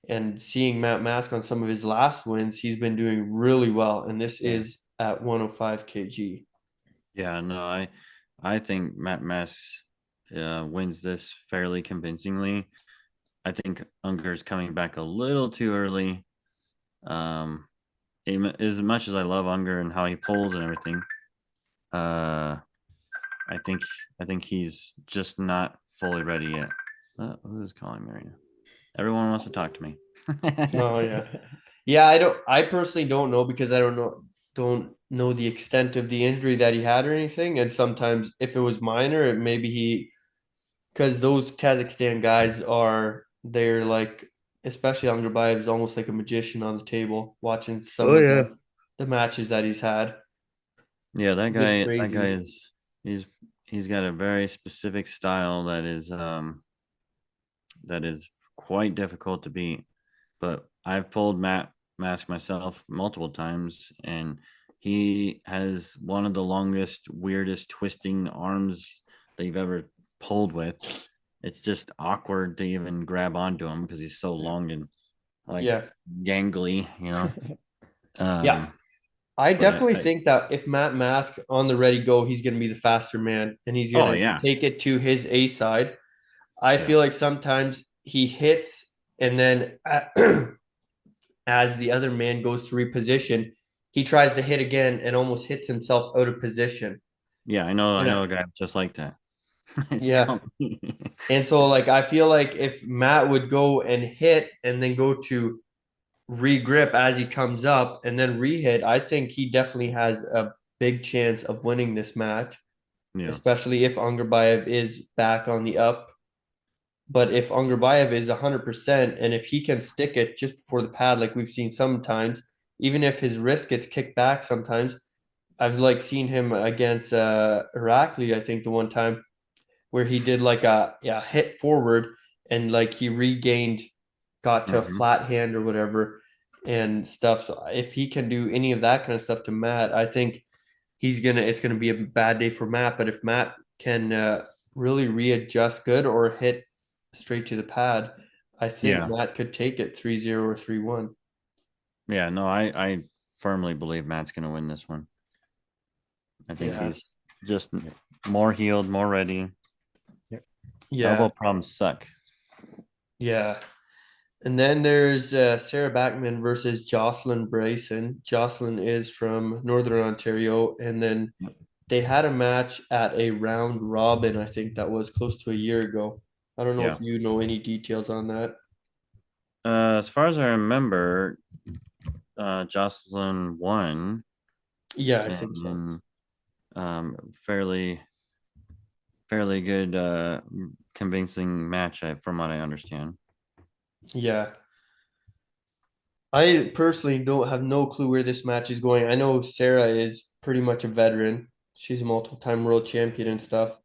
And seeing Matt Mask on some of his last wins, he's been doing really well, and this Yeah. is at 105 kg. Yeah, no, I think Matt Mess wins this fairly convincingly. I think Unger's coming back a little too early. Um, as much as I love Unger and how he pulls and everything, uh, I think I think he's just not fully ready yet. Who's calling me right now? Everyone wants to talk to me. Oh yeah. Yeah, I personally don't know because I don't know the extent of the injury that he had or anything. And sometimes if it was minor, it maybe he because those Kazakhstan guys they're like especially Angrabayev is almost like a magician on the table watching some Oh of yeah. the matches that he's had. Yeah, Just that guy crazy. is he's he's got a very specific style that is quite difficult to beat. But I've pulled Matt Mask myself multiple times, and he has one of the longest, weirdest twisting arms that you've ever pulled with. It's just awkward to even grab onto him because he's so long and like Yeah. gangly. Yeah. Um, I but definitely think that if Matt Mask on the ready go, he's going to be the faster man and he's going oh to yeah, take it to his A side. I yeah, feel like sometimes he hits and then as the other man goes to reposition, he tries to hit again and almost hits himself out of position. yeah. I And know a guy just like that. It's yeah. called, And so like I feel like if Matt would go and hit and then go to regrip as he comes up and then rehit, I think he definitely has a big chance of winning this match. Yeah. especially if Angarbayev is back on the up. But if Angarbayev is 100%, and if he can stick it just before the pad, like we've seen sometimes, even if his wrist gets kicked back sometimes, I've like seen him against Irakli, I think the one time where he did like a hit forward and like he regained, got to a Mm-hmm. flat hand or whatever and stuff. So if he can do any of that kind of stuff to Matt, I think it's gonna be a bad day for Matt. But if Matt can really readjust good or hit straight to the pad, I think Yeah. Matt could take it 3-0 or 3-1. Yeah. No, I firmly believe Matt's going to win this one. I think Yeah. he's just more healed, more ready. Yeah. Elbow problems suck. Yeah. And then there's Sarah Backman versus Jocelyn Bryson. Jocelyn is from Northern Ontario. And then they had a match at a round robin, I think that was close to a year ago. I don't know Yeah. if you know any details on that. As far as I remember, Jocelyn won Yeah, I think so. in fairly good convincing match from what I understand. Yeah. I personally don't have no clue where this match is going. I know Sarah is pretty much a veteran. She's a multiple-time world champion and stuff.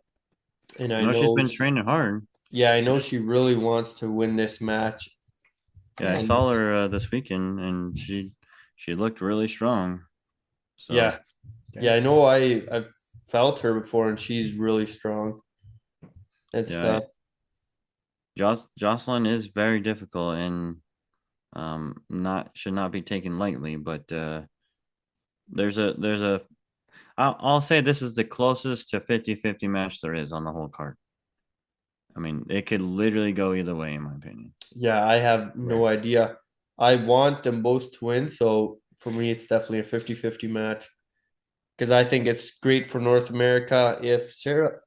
And I know she's been training hard. yeah, I know she really wants to win this match. Yeah, I And saw her this weekend, and she looked really strong. So yeah, yeah, I know I've felt her before and she's really strong and yeah, stuff. Jocelyn is very difficult and not should not be taken lightly. But there's a I'll say this is the closest to 50-50 match there is on the whole card. I mean, it could literally go either way, in my opinion. Yeah, I have no idea. I want them both to win, so for me it's definitely a 50-50 match because I think it's great for North America if Sarah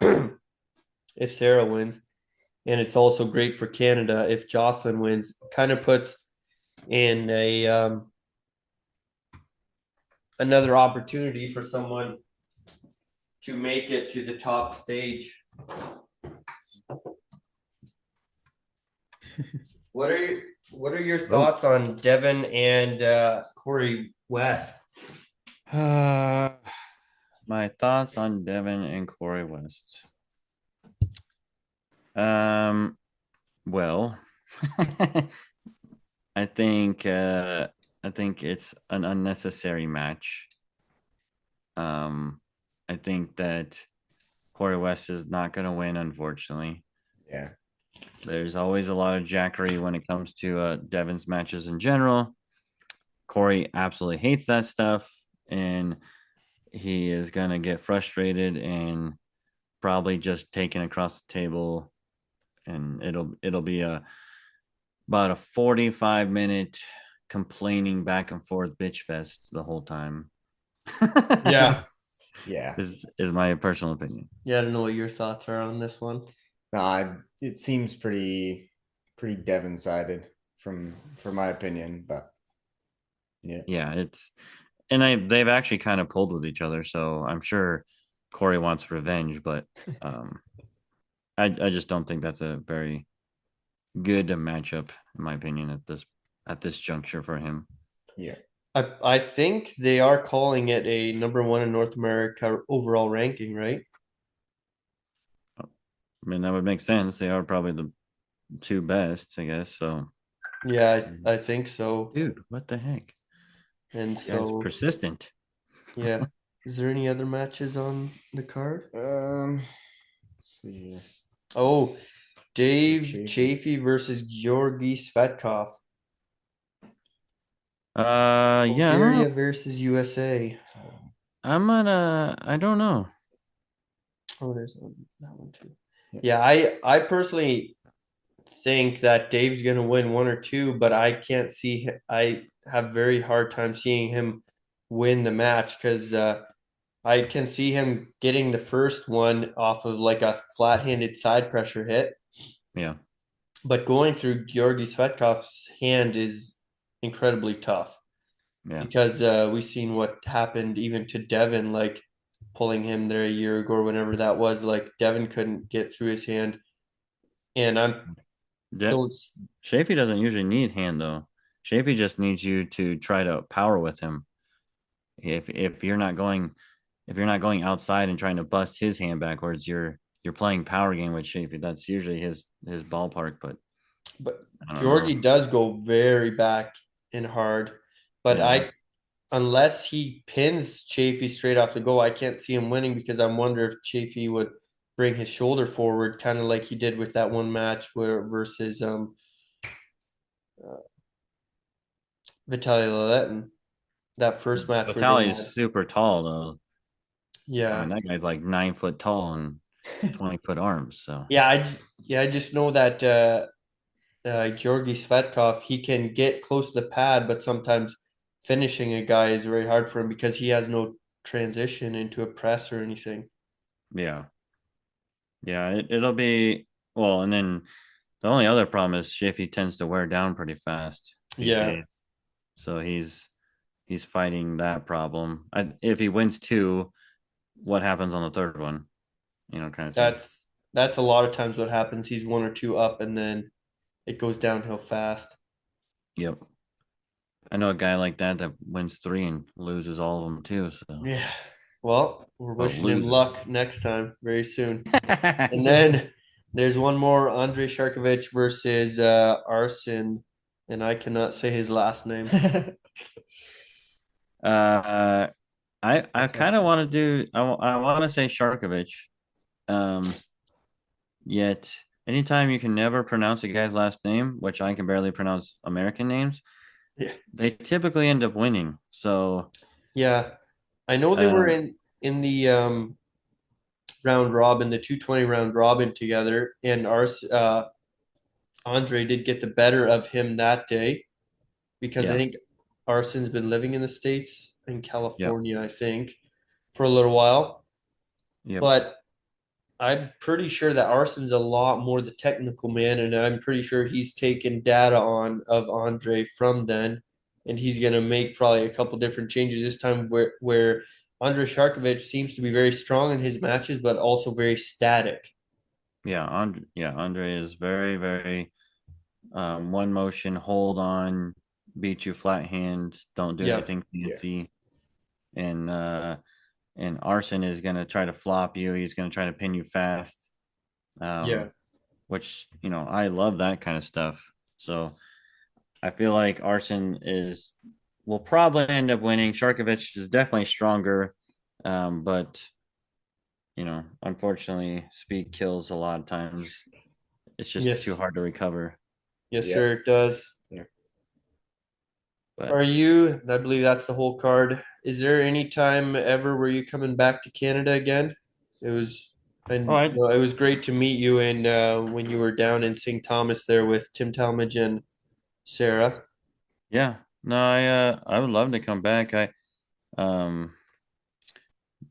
if Sarah wins, and it's also great for Canada if Jocelyn wins. Kind of puts in a another opportunity for someone to make it to the top stage. What are your thoughts on Devin and Corey West? My thoughts on Devin and Corey West. Well, I think it's an unnecessary match. I think that Corey West is not going to win, unfortunately. Yeah. There's always a lot of jackery when it comes to Devin's matches in general. Corey absolutely hates that stuff, and he is going to get frustrated and probably just taken across the table, and it'll be about a 45-minute complaining back and forth bitch fest the whole time. Yeah. Yeah. is my personal opinion. Yeah, I don't know what your thoughts are on this one. No, it seems pretty Devon sided from my opinion, but yeah. Yeah, they've actually kind of pulled with each other, so I'm sure Corey wants revenge, but I just don't think that's a very good matchup in my opinion at this juncture for him. Yeah. I think they are calling it a number one in North America overall ranking, right? I mean, that would make sense. They are probably the two best, I guess. So Yeah, I think so. dude, what the heck? And This guy's so persistent. yeah. Is there any other matches on the card? Let's see here. Oh, Dave Chafee versus Georgi Svetkov. Yeah, Bulgaria versus USA. I don't know. Oh, there's that one too. Yeah, I personally think that Dave's gonna win one or two, but I can't see. I have very hard time seeing him win the match because I can see him getting the first one off of like a flat-handed side pressure hit. Yeah. But going through Georgi Svetkov's hand is incredibly tough. Yeah. Because we've seen what happened even to Devin, like pulling him there a year ago or whenever that was. Like Devin couldn't get through his hand, and I'm Je- don't. Shafee doesn't usually need hand though. Shafee just needs you to try to power with him. If you're not going outside and trying to bust his hand backwards, you're playing power game with Shafee. That's usually his ballpark, but But I don't know. Georgie does go very back and hard, but Yeah. unless he pins Chafee straight off the go, I can't see him winning because I'm wondering if Chafee would bring his shoulder forward, kind of like he did with that one match where versus uh, Vitaly Letin, that first match where they Vitaly's had. super tall though. I Yeah, mean, that guy's like 9 foot tall and 20 foot arms. So yeah, I just know that Georgi Svetkov, he can get close to the pad, but sometimes finishing a guy is very hard for him because he has no transition into a press or anything. yeah, yeah, it'll be well. And then the only other problem is Shafee tends to wear down pretty fast these Yeah, days. So he's fighting that problem. If he wins two, what happens on the third one? Kind of thing. that's a lot of times what happens. He's one or two up, and then it goes downhill fast. Yep. I know a guy like that that wins three and loses all of them too. So, Yeah. Well, we're but wishing him loses. luck next time very soon. And then there's one more Andrei Sharkovich versus Arsen, and I cannot say his last name. uh, I Okay. kind of want to do. I want to say Sharkovich. Um, Yet anytime you can never pronounce a guy's last name, which I can barely pronounce American names, Yeah. they typically end up winning. So, Yeah. I know they were um, in the round robin, the 220 round robin together, and Andre did get the better of him that day because I yeah, think Arsen's been living in the States, in yep, California, I think, for a little while. yep, But I'm pretty sure that Arsen's a lot more the technical man, and I'm pretty sure he's taken data on of Andre from then, and he's gonna make probably a couple different changes this time where Andre Sharkovich seems to be very strong in his matches, but also very static. Andre is very, very one motion, hold on, beat you flat hand, don't do Yeah, anything Yeah. fancy, and Arson is gonna try to flop you. He's gonna try to pin you fast. yeah, Which I love that kind of stuff. So I feel like Arson is will probably end up winning. Sharkovich is definitely stronger, but unfortunately, speed kills a lot of times. It's just too yes, hard to recover. yes, Yep. sir, it does. Yeah. But Are you? I believe that's the whole card. Is there any time ever where you coming back to Canada again? It was, oh, and I it was great to meet you. And when you were down in St. Thomas there with Tim Talmadge and Sarah, yeah, no, I would love to come back. Um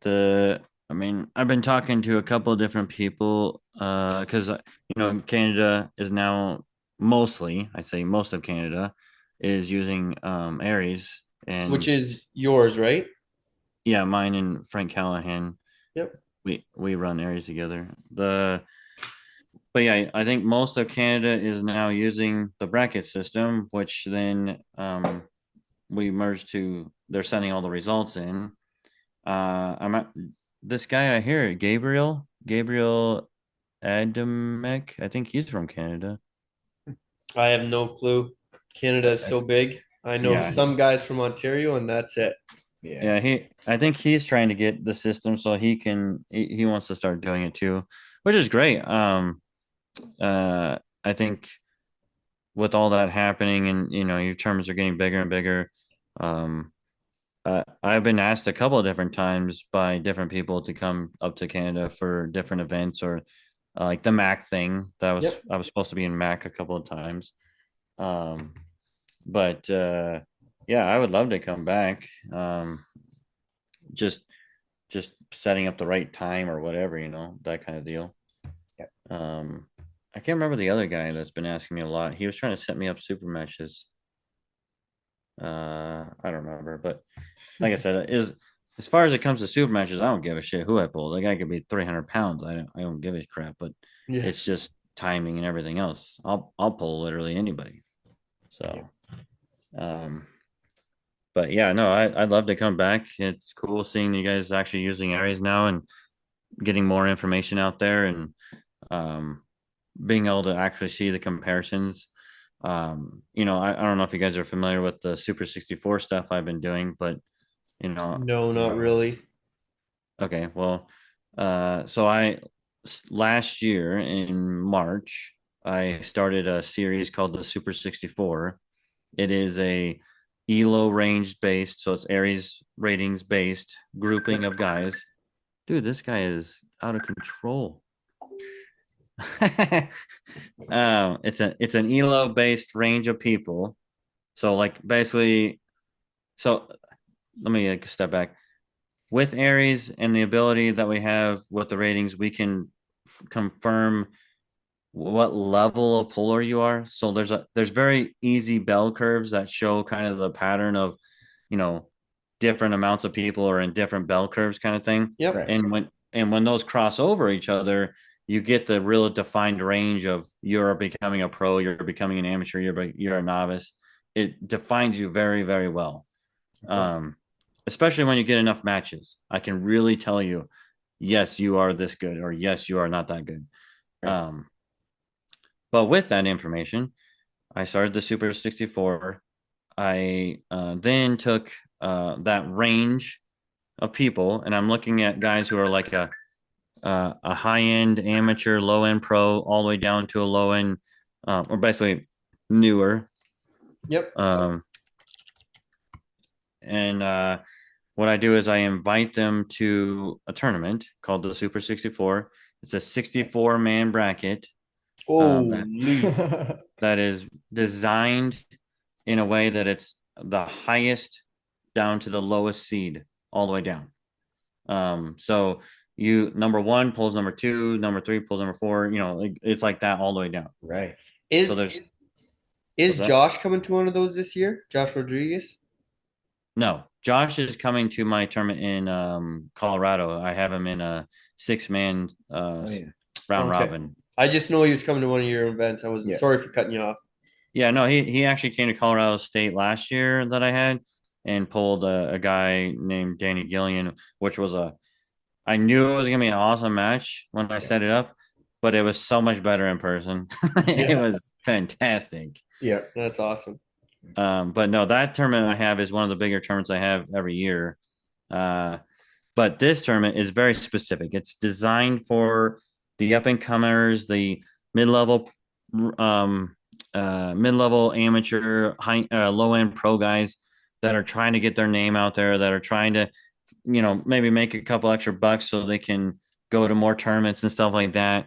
the I mean, I've been talking to a couple of different people because Canada is now mostly, I'd say most of Canada is using Aries, which and is yours, right? yeah, mine and Frank Callahan, Yep. we run Aries together. But yeah, I think most of Canada is now using the bracket system, which then we merged to they're sending all the results in. I'm at this guy I hear, Gabriel Adamek. I think he's from Canada. I have no clue. Canada is Okay. so big. I know Yeah, some guys from Ontario, and that's it. Yeah. yeah. I think he's trying to get the system so he wants to start doing it too, which is great. I think with all that happening and your terms are getting bigger and bigger, um, I've been asked a couple of different times by different people to come up to Canada for different events or like the Mac thing. Yep. I was supposed to be in Mac a couple of times. Um, but yeah, I would love to come back. Just just setting up the right time or whatever, that kind of deal. Yep. I can't remember the other guy that's been asking me a lot. He was trying to set me up super meshes. I don't remember, but like I said, as far as it comes to super matches, I don't give a shit who I pull. The guy could be 300 pounds. I don't give a crap. But Yeah. it's just timing and everything else. I'll pull literally anybody. Yeah. So, um, but yeah, no, I'd love to come back. It's cool seeing you guys actually using Aries now and getting more information out there and um, being able to actually see the comparisons. I don't know if you guys are familiar with the Super 64 stuff I've been doing, but you know, No, not No. really. okay, well, so last year in March, I started a series called the Super 64. It is a ELO range based, so it's Aries ratings based grouping of guys. Dude, this guy is out of control. It's an ELO based range of people. So like basically, so let me step back. With Aries and the ability that we have with the ratings, we can confirm what level of puller you are. So there's very easy bell curves that show kind of the pattern of, you know, different amounts of people are in different bell curves kind of thing. Yep. Right. And when those cross over each other, you get the real defined range of you're becoming a pro, you're becoming an amateur, you're a novice. It defines you very, very well. Um, Especially when you get enough matches. I can really tell you, yes, you are this good, or yes, you are not that good. Right. Um, but with that information, I started the Super 64. I then took that range of people, and I'm looking at guys who are like a high end amateur, low end pro, all the way down to a low end, or basically newer. Yep. Um, and what I do is I invite them to a tournament called the Super 64. It's a 64 man bracket that Holy. that is designed in a way that it's the highest down to the lowest seed all the way down. So you number one pulls number two, number three pulls number four. It's like that all the way down. Right. So Is there's is what's that? Josh coming to one of those this year? Josh Rodriguez? No, Josh is coming to my tournament in Colorado. I have him in a 6 man Oh yeah. round Okay. robin. I just know he was coming to one of your events. I wasn't Yeah. sorry for cutting you off. Yeah, no, he actually came to Colorado State last year that I had and pulled a guy named Danny Gillian, which was I knew it was gonna be an awesome match when I Yeah. set it up, but it was so much better in person. It Yeah, was fantastic. Yeah. that's awesome. But no, that tournament I have is one of the bigger tournaments I have every year. Uh, but this tournament is very specific. It's designed for the up and comers, the mid level, mid level amateur, high, low end pro guys that are trying to get their name out there, that are trying to, maybe make a couple extra bucks so they can go to more tournaments and stuff like that.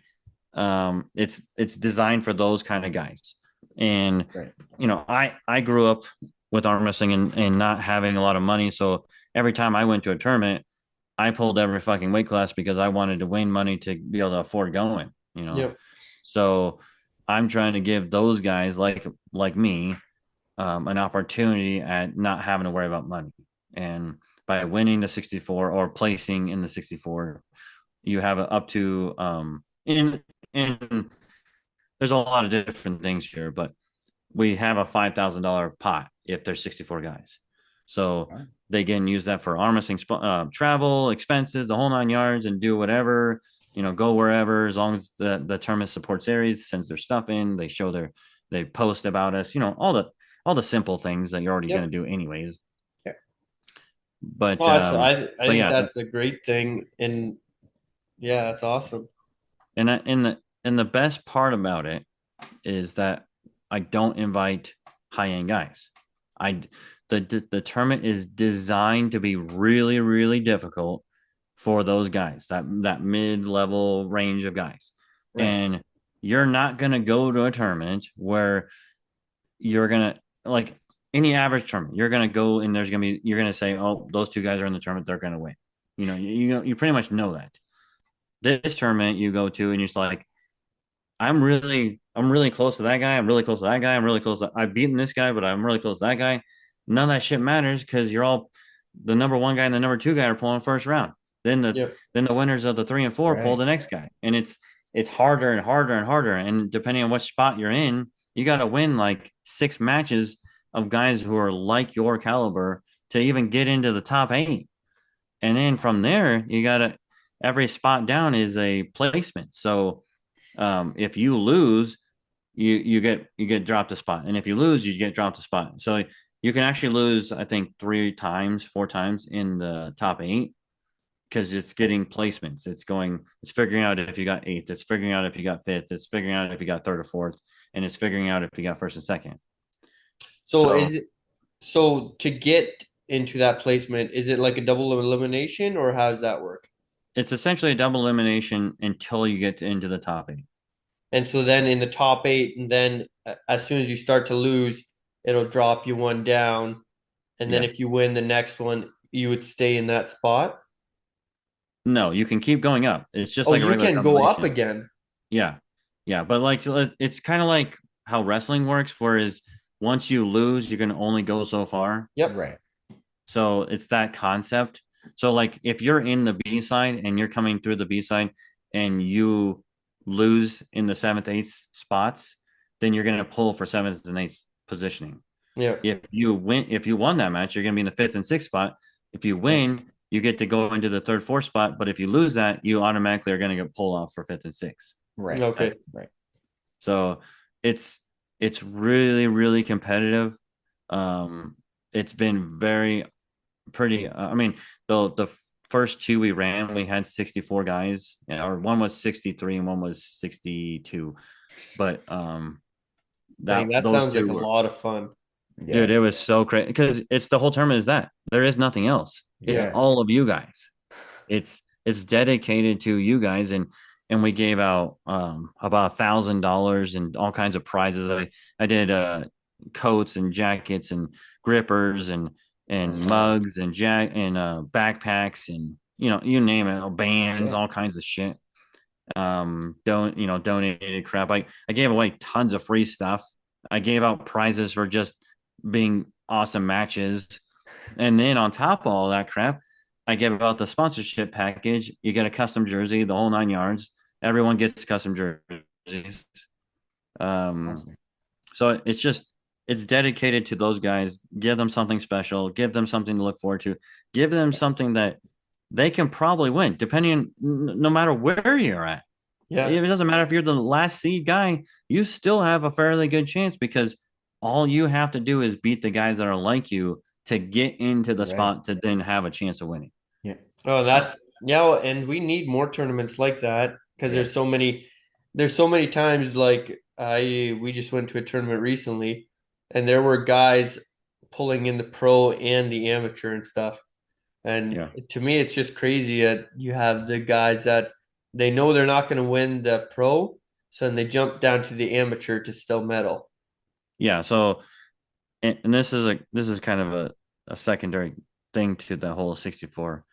It's designed for those kind of guys. And Right. I grew up with arm wrestling and not having a lot of money, so every time I went to a tournament, I pulled every fucking weight class because I wanted to win money to be able to afford going. Yep. So I'm trying to give those guys like me an opportunity at not having to worry about money. And by winning the 64 or placing in the 64, you have up to in there's a lot of different things here, but we have a $5,000 pot if there's 64 guys. So they can use that for arm wrestling, travel, expenses, the whole 9 yards, and do whatever, go wherever, as long as the tournament supports Aries, sends their stuff in, they post about us, all the simple things that you're already going Yep. to do anyways. Yeah. But, No, it's, I but think yeah, that's a great thing, and yeah, that's awesome. and the best part about it is that I don't invite high end guys. I the tournament is designed to be really, really difficult for those guys, that mid level range of guys. Right. And you're not gonna go to a tournament where you're gonna like any average tournament. You're gonna go and you're gonna say, oh, those two guys are in the tournament, they're gonna win. You pretty much know that. This tournament you go to and you're just like, I'm really close to that guy. I'm really close to that guy. I'm really close. I've beaten this guy, but I'm really close to that guy. None of that shit matters because you're all the number one guy and the number two guy are pulling first round. Then Yep. the winners of the 3 and 4 pull Right. the next guy, and it's harder and harder and harder. And depending on what spot you're in, you got to win like 6 matches of guys who are like your caliber to even get into the top 8. And then from there, you got to every spot down is a placement. So if you lose, you get dropped a spot, and if you lose, you get dropped a spot. So you can actually lose, I think, 3 times, 4 times in the top 8 because it's getting placements. It's figuring out if you got 8th, it's figuring out if you got 5th, it's figuring out if you got 3rd or 4th, and it's figuring out if you got 1st and 2nd. So So is it so to get into that placement, is it like a double elimination or how does that work? it's essentially a double elimination until you get into the top 8. And so then in the top eight, and then as soon as you start to lose, it'll drop you one down. And then Yeah. if you win the next one, you would stay in that spot. No, you can keep going up. It's just Oh, like a you regular can go up compilation. again. Yeah. Yeah. But like it's kind of like how wrestling works, whereas once you lose, you can only go so far. Yep. Right. So it's that concept. So like if you're in the B side and you're coming through the B side and you lose in the 7th, 8th spots, then you're gonna pull for 7th and 8th positioning. Yep. If you won that match, you're gonna be in the 5th and 6th spot. If you Yeah. win, you get to go into the 3rd, 4th spot. But if you lose that, you automatically are gonna get pulled off for 5th and 6th. Right. Okay. Right. So it's it's really, really competitive. Um, it's been very pretty. I mean, the first 2 we ran, we had 64 guys, or one was 63 and one was 62. But Dang, that that those sounds like two a were, lot of fun. dude, Yeah. it was so crazy because it's the whole tournament is that there is nothing else. It's Yeah. all of you guys. It's dedicated to you guys, and we gave out about $1,000 and all kinds of prizes. I did coats and jackets and grippers Oh, and nice. mugs and backpacks and you name it, bands, Yeah. all kinds of shit. Don't donated crap. I gave away tons of free stuff. I gave out prizes for just being awesome matches. And then on top of all that crap, I give out the sponsorship package. You get a custom jersey, the whole 9 yards. Everyone gets custom jerseys. Um, Awesome. so it's dedicated to those guys. Give them something special. Give them something to look forward to. Give them something that they can probably win, depending on no matter where you're at. Yeah. It doesn't matter if you're the last seed guy, you still have a fairly good chance because all you have to do is beat the guys that are like you to get into the Right. spot to then have a chance of winning. Yeah. Oh, that's yeah, and we need more tournaments like that because Yeah. there's so many times like I we just went to a tournament recently and there were guys pulling in the pro and the amateur and stuff. And Yeah. to me it's just crazy that you have the guys that they know they're not going to win the pro, so then they jump down to the amateur to still medal. Yeah. So, and this is kind of a secondary thing to the whole 64.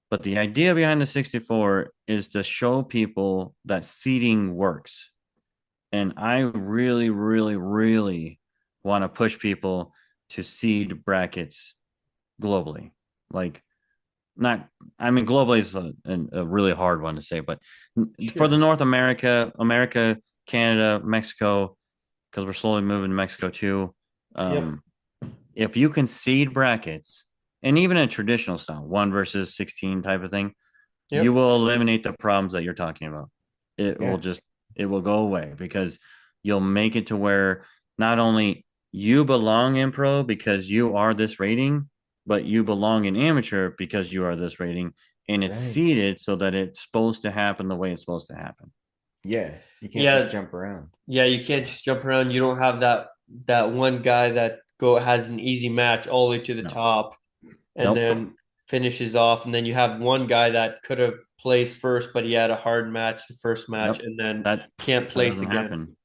But the idea behind the 64 is to show people that seeding works. And I really, really, really want to push people to seed brackets globally. Like, not, I mean, globally is a really hard one to say, but for the Sure. North America, Canada, Mexico, because we're slowly moving to Mexico too. Yep. Um, if you can seed brackets, and even a traditional style, 1 versus 16 type of thing, you Yep. will eliminate the problems that you're talking about. It will Yeah. just it will go away because you'll make it to where not only you belong in pro because you are this rating, but you belong in amateur because you are this rating, and it's Right. seeded so that it's supposed to happen the way it's supposed to happen. Yeah. You can't just Yeah. jump around. Yeah, you can't just jump around. You don't have that one guy that go has an easy match all the way to the No, top and nope. then finishes off, and then you have one guy that could have placed first, but he had a hard match the first match, Yep. and then That can't that place doesn't again. happen.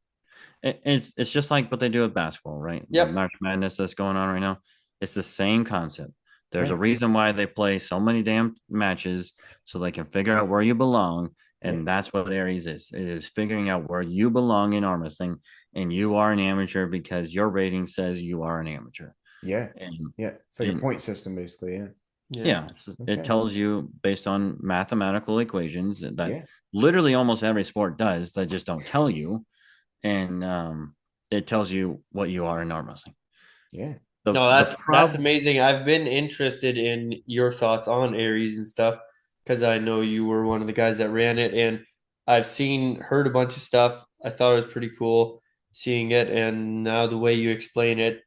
It's just like what they do with basketball, right? The Yep. March Madness that's going on right now. It's the same concept. There's a Right. reason why they play so many damn matches so they can figure out where you belong, Yeah. and that's what Aries is. It is figuring out where you belong in arm wrestling, and you are an amateur because your rating says you are an amateur. Yeah. And Yeah. It's like a and point system, basically. Yeah. Yeah, it Okay. tells you based on mathematical equations that Yeah. literally almost every sport does that just don't tell you, and it tells you what you are in arm wrestling. Yeah. The No, the that's problem, amazing. I've been interested in your thoughts on Aries and stuff because I know you were one of the guys that ran it, and I've heard a bunch of stuff. I thought it was pretty cool seeing it, and now the way you explain it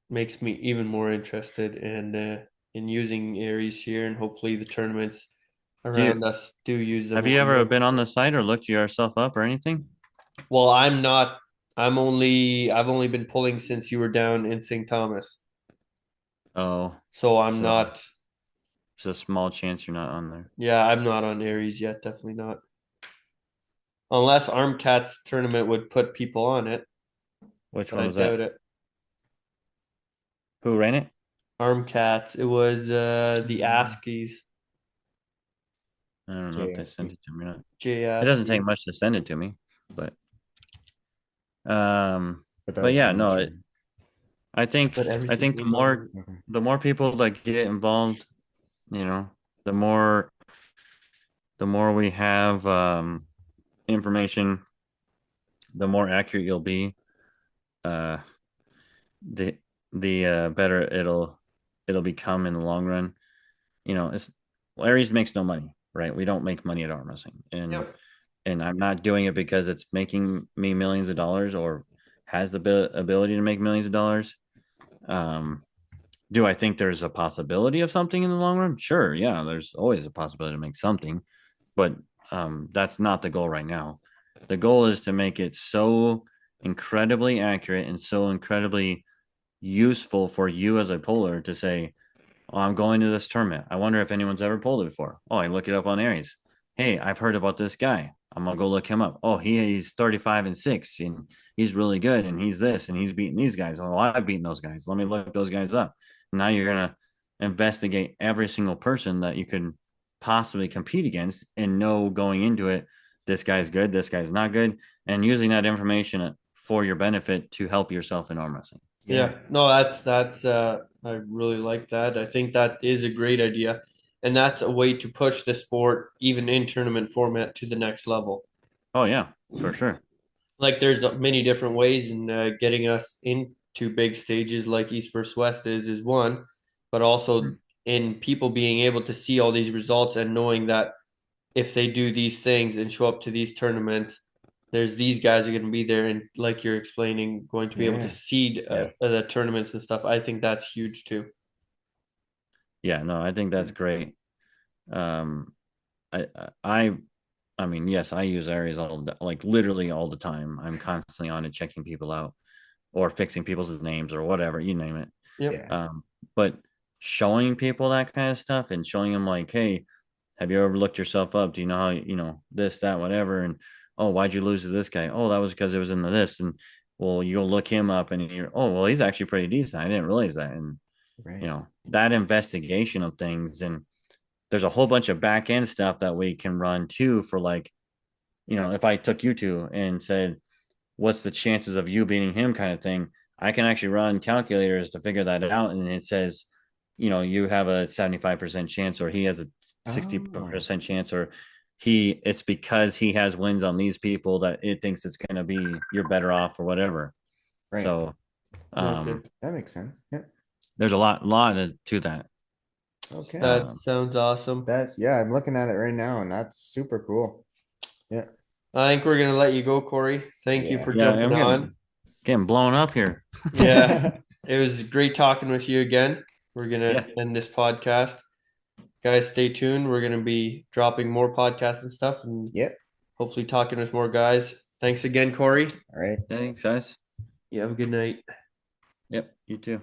makes me even more interested in using Aries here, and hopefully the tournaments do you around us do use them have a you little ever more. been on the site or looked yourself up or anything? Well, I'm not. I've only been pulling since you were down in St. Thomas, Oh, so I'm so not. it's a small chance you're not on there. Yeah, I'm not on Aries yet. Definitely not. Unless Armcat's tournament would put people on it, Which but one I was that? doubt it. Who ran it? Armcats. It was the Mm, Askies. I don't know if they sent JSP. it to me or not. Jay It doesn't take Askey. much to send it to me, but um, But that but was yeah, no, amateur. I think But I everything think the was on. more Okay. the more people that get involved, you know, the more we have information, the more accurate you'll be. Uh, the better it'll become in the long run. You know, it's Larry's makes no money, right? We don't make money at arm wrestling, Yep. and I'm not doing it because it's making me millions of dollars or has the ability to make millions of dollars. Um, do I think there's a possibility of something in the long run? Sure, yeah, there's always a possibility to make something, but that's not the goal right now. The goal is to make it so incredibly accurate and so incredibly useful for you as a puller to say, oh, I'm going to this tournament. I wonder if anyone's ever pulled it before. Oh, I look it up on Aries. Hey, I've heard about this guy. I'm gonna go look him up. Oh, he's 35-6 and he's really good and he's this and he's beating these guys. Oh, I've beaten those guys. Let me look those guys up. Now you're gonna investigate every single person that you could possibly compete against and know going into it, this guy's good, this guy's not good, and using that information for your benefit to help yourself in arm wrestling. Yeah. Yeah. No, that's I really like that. I think that is a great idea. And that's a way to push the sport even in tournament format to the next level. Oh yeah, for sure. Like there's many different ways in getting us into big stages like East versus West is one, but also in people being able to see all these results and knowing that if they do these things and show up to these tournaments, there's these guys are going to be there and like you're explaining, going to be able to Yeah. seed Yeah. the tournaments and stuff. I think that's huge too. Yeah, no, I think that's great. Um, I, I, I mean, yes, I use Aries like literally all the time. I'm constantly on it, checking people out or fixing people's names or whatever, you name it. Yep. Yeah. But showing people that kind of stuff and showing them like, hey, have you ever looked yourself up? Do you know how, this, that, whatever? And oh, why'd you lose to this guy? Oh, that was because it was in the this. And well, you'll look him up and you're, oh, well, he's actually pretty decent. I didn't realize that. And Right. that investigation of things, and there's a whole bunch of back end stuff that we can run too for like, if I took you two and said, what's the chances of you beating him kind of thing, I can actually run calculators to figure that out. And it says, you have a 75% chance, or he has a Oh, 60% chance, or it's because he has wins on these people that it thinks it's going to be, you're better off or whatever. right. So, Okay. That makes sense. Yeah. there's a lot to that. Okay. That Um, sounds awesome. Yeah, I'm looking at it right now and that's super cool. Yeah. I think we're gonna let you go, Corey. Thank you Yeah. for yeah, jumping I'm on. getting blown up here. Yeah, it was great talking with you again. We're Yeah. gonna end this podcast. Guys, stay tuned. We're gonna be dropping more podcasts and stuff and Yep. hopefully talking with more guys. Thanks again, Corey. All right. Thanks, guys. You have a good night. Yep. You too.